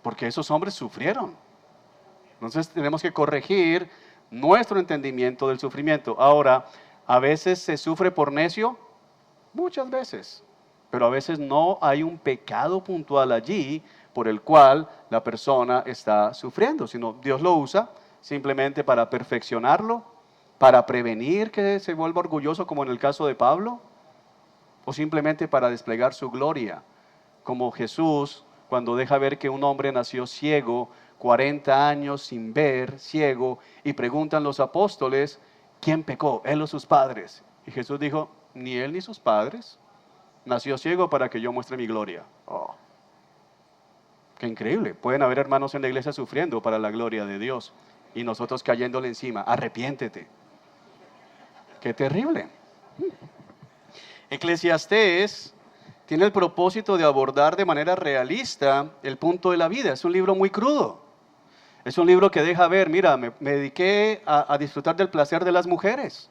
porque esos hombres sufrieron. Entonces tenemos que corregir nuestro entendimiento del sufrimiento. Ahora, a veces se sufre por necio, muchas veces, pero a veces no hay un pecado puntual allí por el cual la persona está sufriendo, sino Dios lo usa simplemente para perfeccionarlo, para prevenir que se vuelva orgulloso como en el caso de Pablo, o simplemente para desplegar su gloria, como Jesús cuando deja ver que un hombre nació ciego, 40 años sin ver, ciego, y preguntan los apóstoles, ¿quién pecó, él o sus padres? Y Jesús dijo, ni él ni sus padres. Nació ciego para que yo muestre mi gloria. Oh, qué increíble. Pueden haber hermanos en la iglesia sufriendo para la gloria de Dios y nosotros cayéndole encima. Arrepiéntete. Qué terrible. Eclesiastés tiene el propósito de abordar de manera realista el punto de la vida. Es un libro muy crudo. Es un libro que deja ver, mira, me dediqué a disfrutar del placer de las mujeres.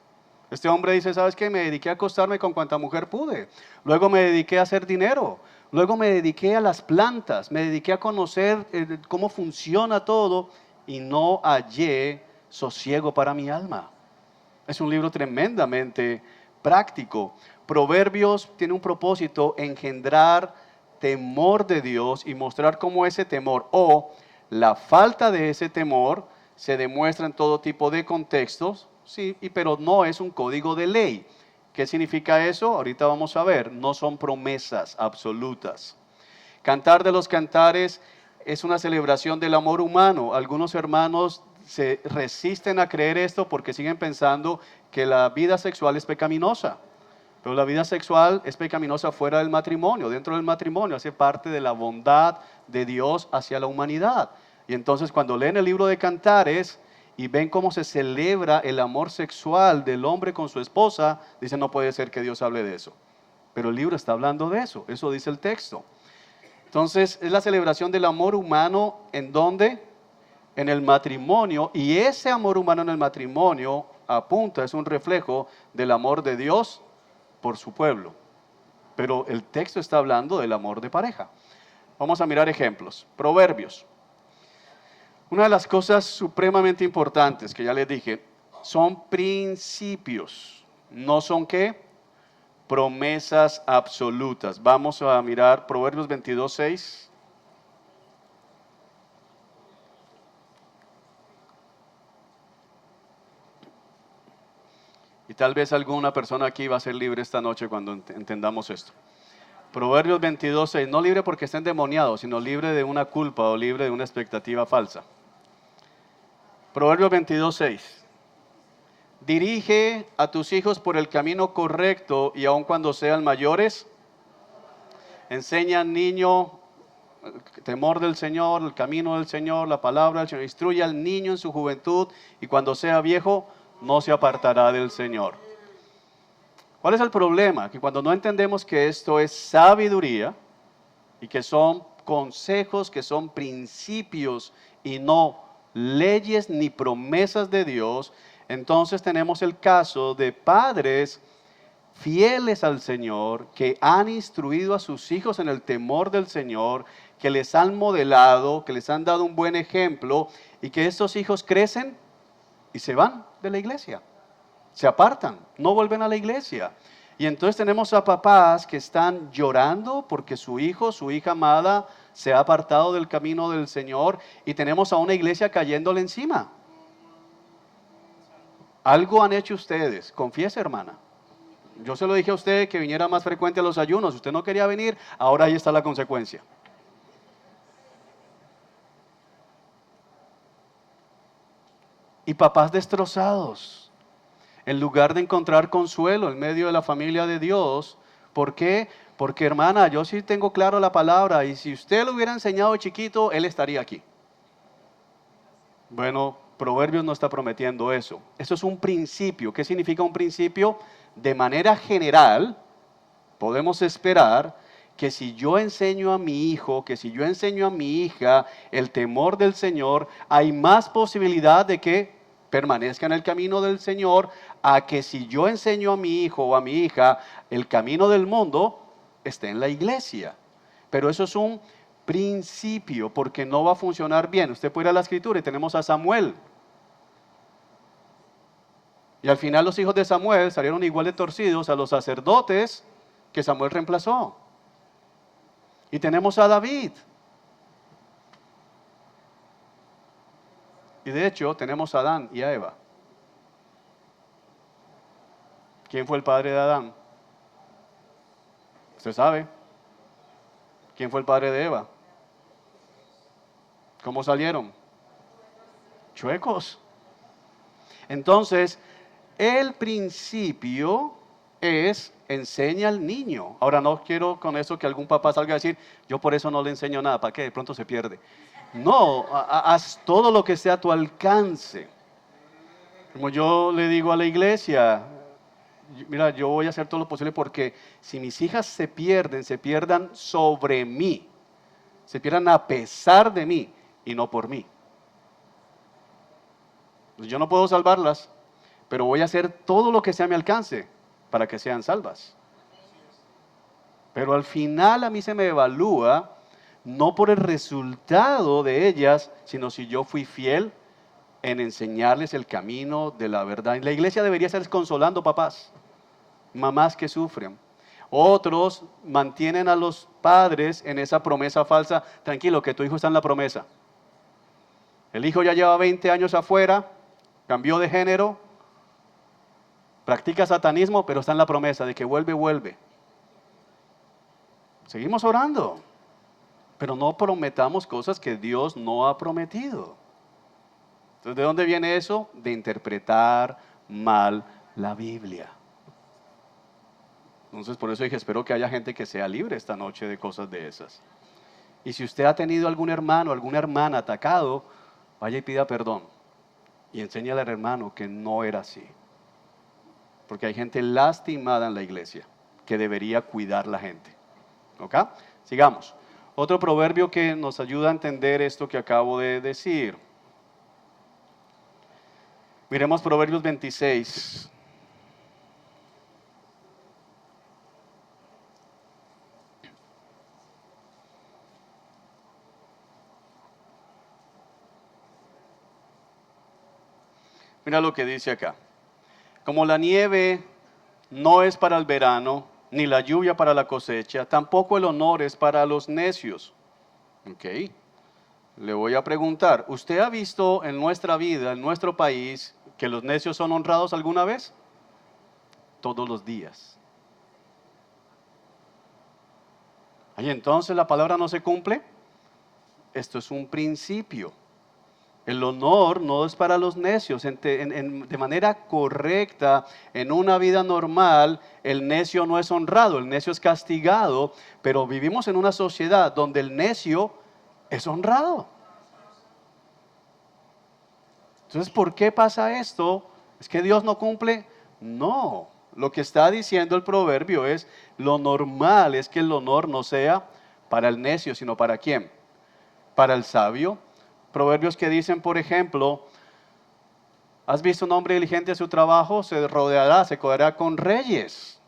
Este hombre dice, ¿sabes qué? Me dediqué a acostarme con cuanta mujer pude. Luego me dediqué a hacer dinero. Luego me dediqué a las plantas. Me dediqué a conocer cómo funciona todo y no hallé sosiego para mi alma. Es un libro tremendamente práctico. Proverbios tiene un propósito, engendrar temor de Dios y mostrar cómo ese temor o la falta de ese temor se demuestra en todo tipo de contextos, sí, pero no es un código de ley. ¿Qué significa eso? Ahorita vamos a ver, no son promesas absolutas. Cantar de los Cantares es una celebración del amor humano. Algunos hermanos se resisten a creer esto porque siguen pensando que la vida sexual es pecaminosa. Pero la vida sexual es pecaminosa fuera del matrimonio. Dentro del matrimonio hace parte de la bondad de Dios hacia la humanidad. Y entonces cuando leen el libro de Cantares y ven cómo se celebra el amor sexual del hombre con su esposa, dicen no puede ser que Dios hable de eso. Pero el libro está hablando de eso, eso dice el texto. Entonces es la celebración del amor humano ¿en dónde? En el matrimonio, y ese amor humano en el matrimonio apunta, es un reflejo del amor de Dios por su pueblo. Pero el texto está hablando del amor de pareja. Vamos a mirar ejemplos. Proverbios. Una de las cosas supremamente importantes que ya les dije, son principios. ¿No son qué? Promesas absolutas. Vamos a mirar Proverbios 22:6. Y tal vez alguna persona aquí va a ser libre esta noche cuando entendamos esto. Proverbios 22:6, no libre porque esté endemoniado, sino libre de una culpa o libre de una expectativa falsa. Proverbios 22:6. Dirige a tus hijos por el camino correcto y aun cuando sean mayores, enseña al niño el temor del Señor, el camino del Señor, la palabra del Señor. Instruye al niño en su juventud y cuando sea viejo no se apartará del Señor. ¿Cuál es el problema? Que cuando no entendemos que esto es sabiduría y que son consejos, que son principios y no leyes ni promesas de Dios, entonces tenemos el caso de padres fieles al Señor, que han instruido a sus hijos en el temor del Señor, que les han modelado, que les han dado un buen ejemplo, y que estos hijos crecen y se van de la iglesia, se apartan, no vuelven a la iglesia. Y entonces tenemos a papás que están llorando porque su hijo, su hija amada, se ha apartado del camino del Señor, y tenemos a una iglesia cayéndole encima. Algo han hecho ustedes, confiese, hermana. Yo se lo dije a usted que viniera más frecuente a los ayunos. Usted no quería venir, ahora ahí está la consecuencia. Y papás destrozados, en lugar de encontrar consuelo en medio de la familia de Dios. ¿Por qué? Porque, hermana, yo sí tengo claro la palabra, y si usted lo hubiera enseñado chiquito, él estaría aquí. Bueno, Proverbios no está prometiendo eso. Eso es un principio. ¿Qué significa un principio? De manera general, podemos esperar que si yo enseño a mi hijo, que si yo enseño a mi hija el temor del Señor, hay más posibilidad de que permanezca en el camino del Señor, a que si yo enseño a mi hijo o a mi hija el camino del mundo, esté en la iglesia. Pero eso es un principio, porque no va a funcionar bien. Usted puede ir a la Escritura y tenemos a Samuel. Y al final los hijos de Samuel salieron igual de torcidos a los sacerdotes que Samuel reemplazó. Y tenemos a David. Y de hecho tenemos a Adán y a Eva. ¿Quién fue el padre de Adán? Usted sabe. ¿Quién fue el padre de Eva? ¿Cómo salieron? chuecos. Entonces, el principio es enseña al niño. Ahora no quiero con eso que algún papá salga a decir, yo por eso no le enseño nada, ¿para qué? De pronto se pierde. No, haz todo lo que esté a tu alcance. Como yo le digo a la iglesia, mira, yo voy a hacer todo lo posible porque si mis hijas se pierdan sobre mí, se pierdan a pesar de mí y no por mí. Pues yo no puedo salvarlas, pero voy a hacer todo lo que sea a mi alcance para que sean salvas. Pero al final a mí se me evalúa no por el resultado de ellas, sino si yo fui fiel en enseñarles el camino de la verdad. Y la iglesia debería estar consolando papás, mamás que sufren. Otros mantienen a los padres en esa promesa falsa. Tranquilo, que tu hijo está en la promesa. El hijo ya lleva 20 años afuera, cambió de género, practica satanismo, pero está en la promesa de que vuelve. Seguimos orando, pero no prometamos cosas que Dios no ha prometido. Entonces, ¿de dónde viene eso? De interpretar mal la Biblia. Entonces, por eso dije, espero que haya gente que sea libre esta noche de cosas de esas. Y si usted ha tenido algún hermano, alguna hermana atacado, vaya y pida perdón. Y enséñale al hermano que no era así. Porque hay gente lastimada en la iglesia que debería cuidar la gente. ¿Ok? Sigamos. Otro proverbio que nos ayuda a entender esto que acabo de decir. Miremos Proverbios 26. Mira lo que dice acá. Como la nieve no es para el verano, ni la lluvia para la cosecha, tampoco el honor es para los necios. Ok. Le voy a preguntar, ¿usted ha visto en nuestra vida, en nuestro país, que los necios son honrados alguna vez? Todos los días. ¿Y entonces la palabra no se cumple? Esto es un principio. El honor no es para los necios. De manera correcta, en una vida normal, el necio no es honrado, el necio es castigado, pero vivimos en una sociedad donde el necio es honrado. Entonces, ¿por qué pasa esto? ¿Es que Dios no cumple? No. Lo que está diciendo el proverbio es, lo normal es que el honor no sea para el necio, sino ¿para quién? Para el sabio. Proverbios que dicen, por ejemplo, ¿has visto un hombre diligente a su trabajo? Se codeará con reyes.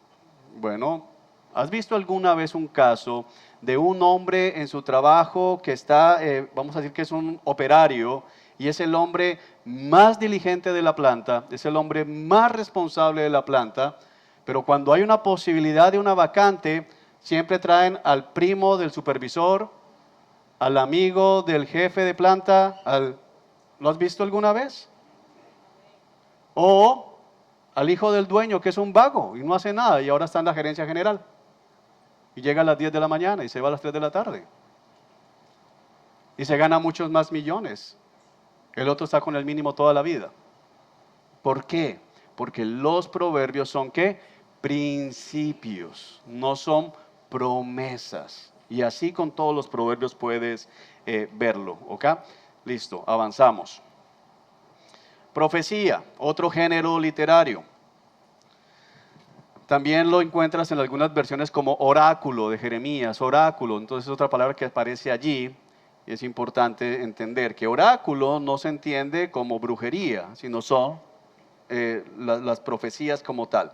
Bueno, ¿has visto alguna vez un caso de un hombre en su trabajo que está, vamos a decir que es un operario, y es el hombre más diligente de la planta, es el hombre más responsable de la planta, pero cuando hay una posibilidad de una vacante, siempre traen al primo del supervisor, al amigo del jefe de planta, ¿lo has visto alguna vez? O al hijo del dueño que es un vago y no hace nada y ahora está en la gerencia general. Y llega a las 10 de la mañana y se va a las 3 de la tarde. Y se gana muchos más millones. El otro está con el mínimo toda la vida. ¿Por qué? Porque los proverbios son ¿qué? Principios, no son promesas. Y así con todos los proverbios puedes verlo, ¿ok? Listo, avanzamos. Profecía, otro género literario. También lo encuentras en algunas versiones como oráculo de Jeremías, oráculo. Entonces es otra palabra que aparece allí. Y es importante entender que oráculo no se entiende como brujería, sino son las profecías como tal.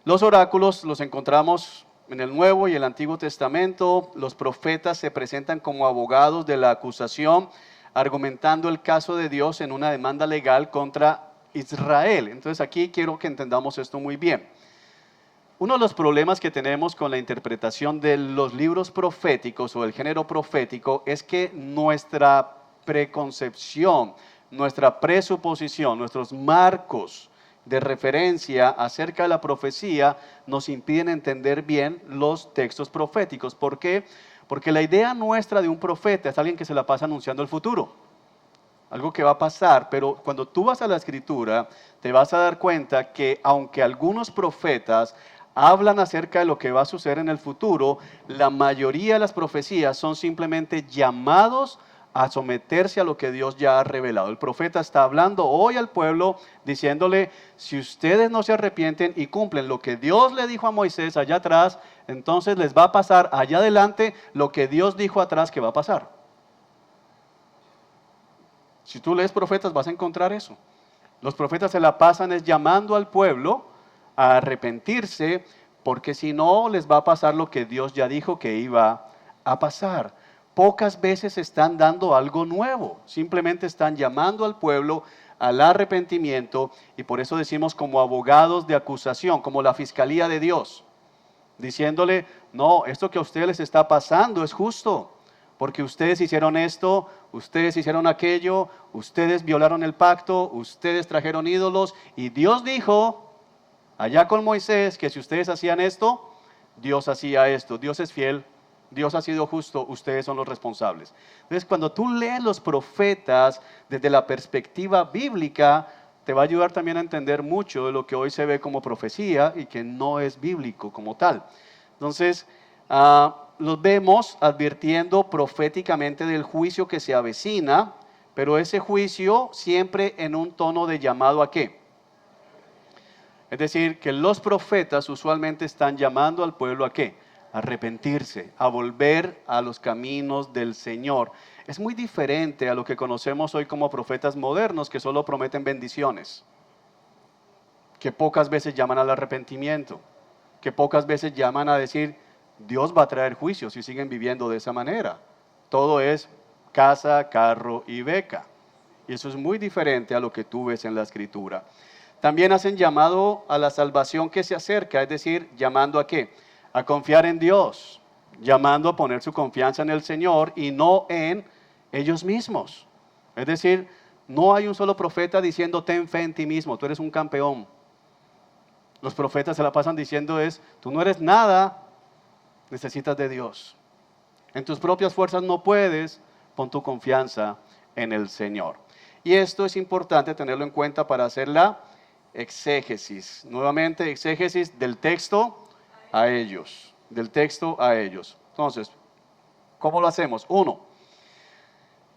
Los oráculos los encontramos en el Nuevo y el Antiguo Testamento. Los profetas se presentan como abogados de la acusación, argumentando el caso de Dios en una demanda legal contra Israel. Entonces aquí quiero que entendamos esto muy bien. Uno de los problemas que tenemos con la interpretación de los libros proféticos o el género profético es que nuestra preconcepción, nuestra presuposición, nuestros marcos de referencia acerca de la profecía nos impiden entender bien los textos proféticos. ¿Por qué? Porque la idea nuestra de un profeta es alguien que se la pasa anunciando el futuro. algo que va a pasar, pero cuando tú vas a la Escritura, te vas a dar cuenta que aunque algunos profetas hablan acerca de lo que va a suceder en el futuro, la mayoría de las profecías son simplemente llamados a someterse a lo que Dios ya ha revelado. El profeta está hablando hoy al pueblo diciéndole, si ustedes no se arrepienten y cumplen lo que Dios le dijo a Moisés allá atrás, entonces les va a pasar allá adelante lo que Dios dijo atrás que va a pasar. Si tú lees profetas vas a encontrar eso. Los profetas se la pasan es llamando al pueblo a arrepentirse, porque si no les va a pasar lo que Dios ya dijo que iba a pasar. Pocas veces están dando algo nuevo, simplemente están llamando al pueblo al arrepentimiento, y por eso decimos como abogados de acusación, como la fiscalía de Dios, diciéndole, no, esto que a ustedes les está pasando es justo, porque ustedes hicieron esto, ustedes hicieron aquello, ustedes violaron el pacto, ustedes trajeron ídolos, y Dios dijo allá con Moisés que si ustedes hacían esto, Dios hacía esto. Dios es fiel, Dios ha sido justo, ustedes son los responsables. Entonces, cuando tú lees los profetas desde la perspectiva bíblica, te va a ayudar también a entender mucho de lo que hoy se ve como profecía y que no es bíblico como tal. Entonces, los vemos advirtiendo proféticamente del juicio que se avecina, pero ese juicio siempre en un tono de llamado ¿a qué? Es decir, que los profetas usualmente están llamando al pueblo ¿a qué? A arrepentirse, a volver a los caminos del Señor. Es muy diferente a lo que conocemos hoy como profetas modernos que solo prometen bendiciones, que pocas veces llaman al arrepentimiento, que pocas veces llaman a decir, Dios va a traer juicio si siguen viviendo de esa manera. Todo es casa, carro y beca. Y eso es muy diferente a lo que tú ves en la Escritura. También hacen llamado a la salvación que se acerca, es decir, llamando ¿a qué? A confiar en Dios, llamando a poner su confianza en el Señor y no en ellos mismos. Es decir, no hay un solo profeta diciendo ten fe en ti mismo, tú eres un campeón. Los profetas se la pasan diciendo tú no eres nada, necesitas de Dios. En tus propias fuerzas no puedes, pon tu confianza en el Señor. Y esto es importante tenerlo en cuenta para hacer la exégesis. Nuevamente, exégesis del texto a ellos. Del texto a ellos. Entonces, ¿cómo lo hacemos? Uno,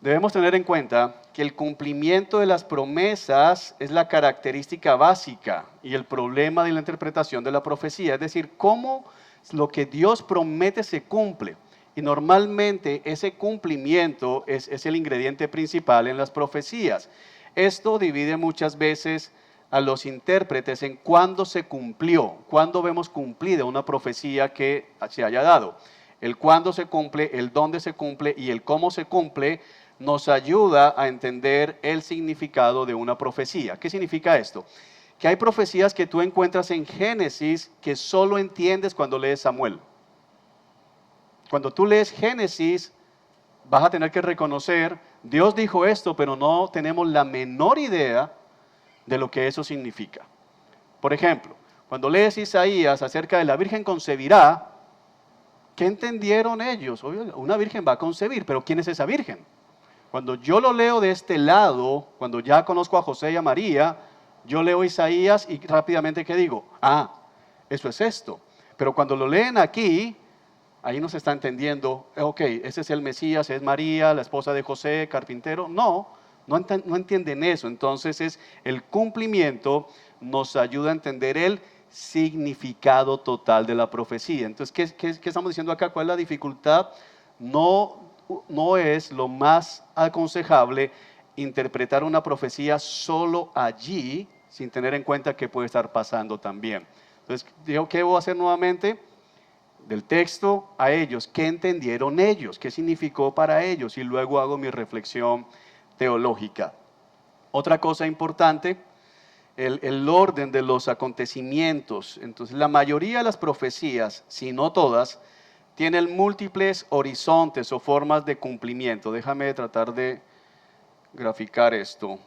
debemos tener en cuenta que el cumplimiento de las promesas es la característica básica y el problema de la interpretación de la profecía. Es decir, cómo lo que Dios promete se cumple. Y normalmente ese cumplimiento es el ingrediente principal en las profecías. Esto divide muchas veces a los intérpretes en cuándo se cumplió, cuándo vemos cumplida una profecía que se haya dado. El cuándo se cumple, el dónde se cumple y el cómo se cumple nos ayuda a entender el significado de una profecía. ¿Qué significa esto? Que hay profecías que tú encuentras en Génesis que solo entiendes cuando lees Samuel. Cuando tú lees Génesis, vas a tener que reconocer, Dios dijo esto, pero no tenemos la menor idea de lo que eso significa. Por ejemplo, cuando lees Isaías acerca de la Virgen concebirá, ¿qué entendieron ellos? Una virgen va a concebir, pero ¿quién es esa virgen? Cuando yo lo leo de este lado, cuando ya conozco a José y a María, yo leo Isaías y rápidamente ¿qué digo? Eso es esto. Pero cuando lo leen aquí, ahí no se está entendiendo, ok, ese es el Mesías, es María, la esposa de José, carpintero. No entienden eso. Entonces es el cumplimiento nos ayuda a entender el significado total de la profecía. Entonces, ¿qué estamos diciendo acá? ¿Cuál es la dificultad? No es lo más aconsejable interpretar una profecía solo allí, sin tener en cuenta qué puede estar pasando también. Entonces, ¿qué voy a hacer nuevamente? Del texto a ellos, ¿qué entendieron ellos? ¿Qué significó para ellos? Y luego hago mi reflexión teológica. Otra cosa importante, el orden de los acontecimientos. Entonces, la mayoría de las profecías, si no todas, tienen múltiples horizontes o formas de cumplimiento. Déjame tratar de graficar esto.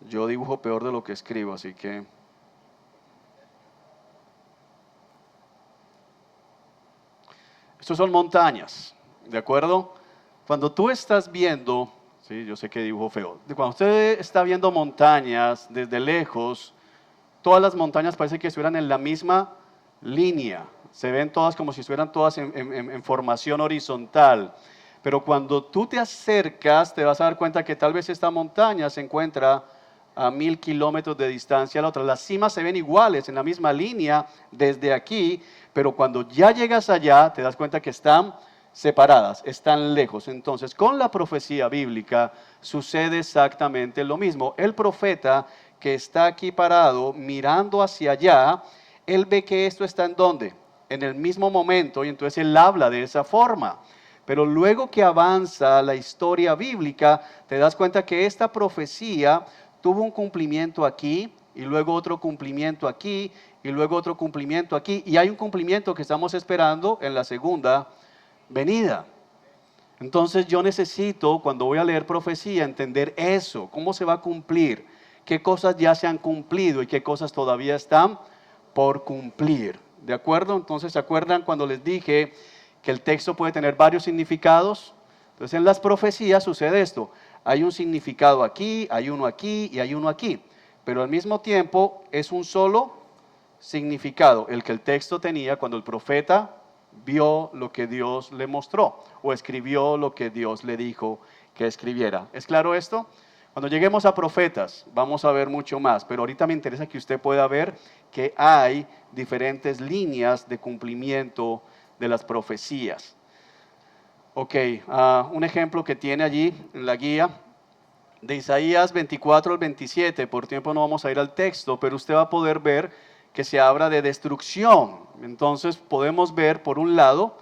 Yo dibujo peor de lo que escribo, así que... Estos son montañas, ¿de acuerdo? Cuando tú estás viendo, Sí, yo sé que dibujo feo. Cuando usted está viendo montañas desde lejos, todas las montañas parece que estuvieran en la misma línea. Se ven todas como si estuvieran todas en formación horizontal. Pero cuando tú te acercas, te vas a dar cuenta que tal vez esta montaña se encuentra a 1000 kilómetros de distancia a la otra. Las cimas se ven iguales, en la misma línea desde aquí, pero cuando ya llegas allá, te das cuenta que están separadas, están lejos. Entonces, con la profecía bíblica sucede exactamente lo mismo. El profeta que está aquí parado mirando hacia allá, él ve que esto está en ¿dónde? En el mismo momento, y entonces él habla de esa forma. Pero luego que avanza la historia bíblica, te das cuenta que esta profecía tuvo un cumplimiento aquí, y luego otro cumplimiento aquí, y luego otro cumplimiento aquí, y hay un cumplimiento que estamos esperando en la segunda venida. Entonces yo necesito, cuando voy a leer profecía, entender eso, cómo se va a cumplir, qué cosas ya se han cumplido y qué cosas todavía están por cumplir. ¿De acuerdo? Entonces, ¿se acuerdan cuando les dije que el texto puede tener varios significados? Entonces, en las profecías sucede esto. Hay un significado aquí, hay uno aquí y hay uno aquí. Pero al mismo tiempo es un solo significado, el que el texto tenía cuando el profeta vio lo que Dios le mostró o escribió lo que Dios le dijo que escribiera. ¿Es claro esto? Cuando lleguemos a profetas vamos a ver mucho más, pero ahorita me interesa que usted pueda ver que hay diferentes líneas de cumplimiento de las profecías. Ok, un ejemplo que tiene allí en la guía de Isaías 24 al 27, por tiempo no vamos a ir al texto, pero usted va a poder ver que se habla de destrucción. Entonces podemos ver, por un lado,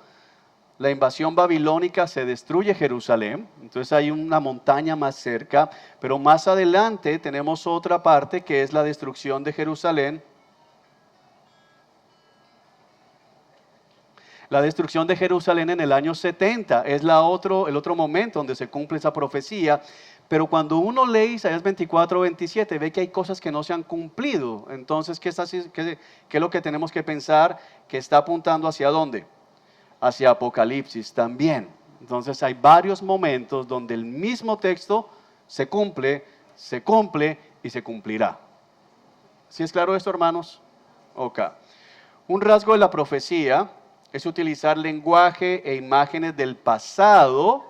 la invasión babilónica, se destruye Jerusalén, entonces hay una montaña más cerca, pero más adelante tenemos otra parte que es la destrucción de Jerusalén. La destrucción de Jerusalén en el año 70 es el otro momento donde se cumple esa profecía. Pero cuando uno lee Isaías 24, 27, ve que hay cosas que no se han cumplido. Entonces, ¿qué es lo que tenemos que pensar? Que está apuntando hacia dónde? Hacia Apocalipsis también. Entonces, hay varios momentos donde el mismo texto se cumple y se cumplirá. ¿Sí es claro esto, hermanos? Ok. Un rasgo de la profecía es utilizar lenguaje e imágenes del pasado.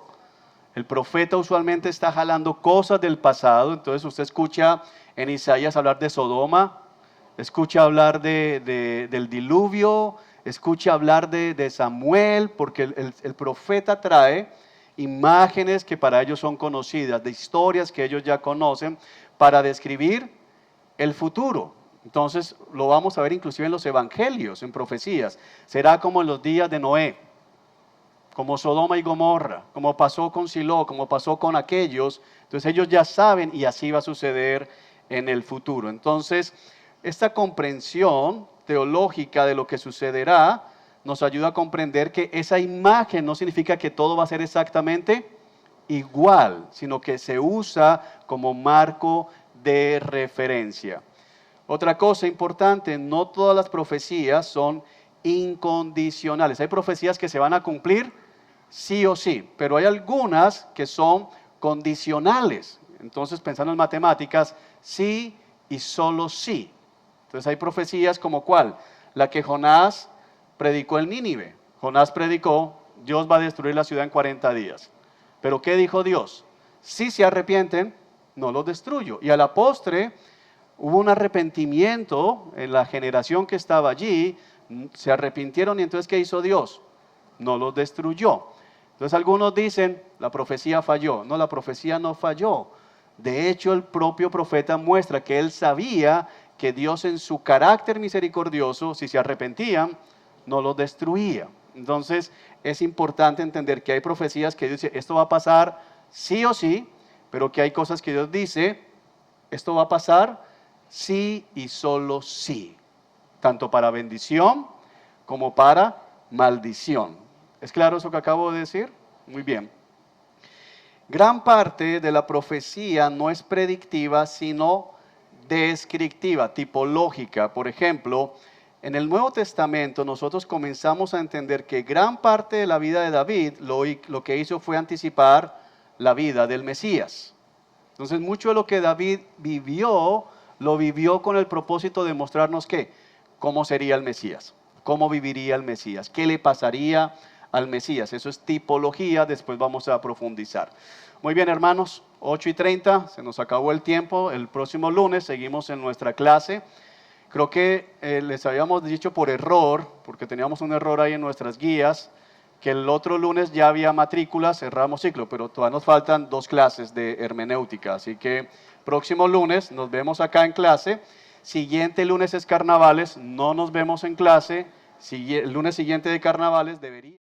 El profeta usualmente está jalando cosas del pasado, entonces usted escucha en Isaías hablar de Sodoma, escucha hablar del diluvio, escucha hablar de Samuel, porque el profeta trae imágenes que para ellos son conocidas, de historias que ellos ya conocen, para describir el futuro. Entonces lo vamos a ver inclusive en los evangelios, en profecías. Será como en los días de Noé, como Sodoma y Gomorra, como pasó con Silo, como pasó con aquellos. Entonces ellos ya saben y así va a suceder en el futuro. Entonces, esta comprensión teológica de lo que sucederá nos ayuda a comprender que esa imagen no significa que todo va a ser exactamente igual, sino que se usa como marco de referencia. Otra cosa importante, no todas las profecías son incondicionales. Hay profecías que se van a cumplir sí o sí, pero hay algunas que son condicionales. Entonces, pensando en matemáticas, sí y solo sí. Entonces hay profecías como ¿cuál? La que Jonás predicó en Nínive. Jonás predicó, Dios va a destruir la ciudad en 40 días. Pero ¿qué dijo Dios? Si se arrepienten, no los destruyo. Y a la postre hubo un arrepentimiento en la generación que estaba allí, se arrepintieron y entonces ¿qué hizo Dios? No los destruyó. Entonces algunos dicen, la profecía falló. No, la profecía no falló. De hecho, el propio profeta muestra que él sabía que Dios en su carácter misericordioso, si se arrepentían, no los destruía. Entonces es importante entender que hay profecías que Dios dice, esto va a pasar sí o sí, pero que hay cosas que Dios dice, esto va a pasar sí y solo sí, tanto para bendición como para maldición. ¿Es claro eso que acabo de decir? Muy bien. Gran parte de la profecía no es predictiva, sino descriptiva, tipológica. Por ejemplo, en el Nuevo Testamento nosotros comenzamos a entender que gran parte de la vida de David lo que hizo fue anticipar la vida del Mesías. Entonces, mucho de lo que David vivió, lo vivió con el propósito de mostrarnos qué, cómo sería el Mesías, cómo viviría el Mesías, qué le pasaría al Mesías. Eso es tipología, después vamos a profundizar. Muy bien, hermanos, 8:30, se nos acabó el tiempo. El próximo lunes seguimos en nuestra clase. Creo que les habíamos dicho por error, porque teníamos un error ahí en nuestras guías, que el otro lunes ya había matrícula, cerramos ciclo, pero todavía nos faltan 2 clases de hermenéutica. Así que próximo lunes nos vemos acá en clase. Siguiente lunes es carnavales, no nos vemos en clase. El lunes siguiente de carnavales debería...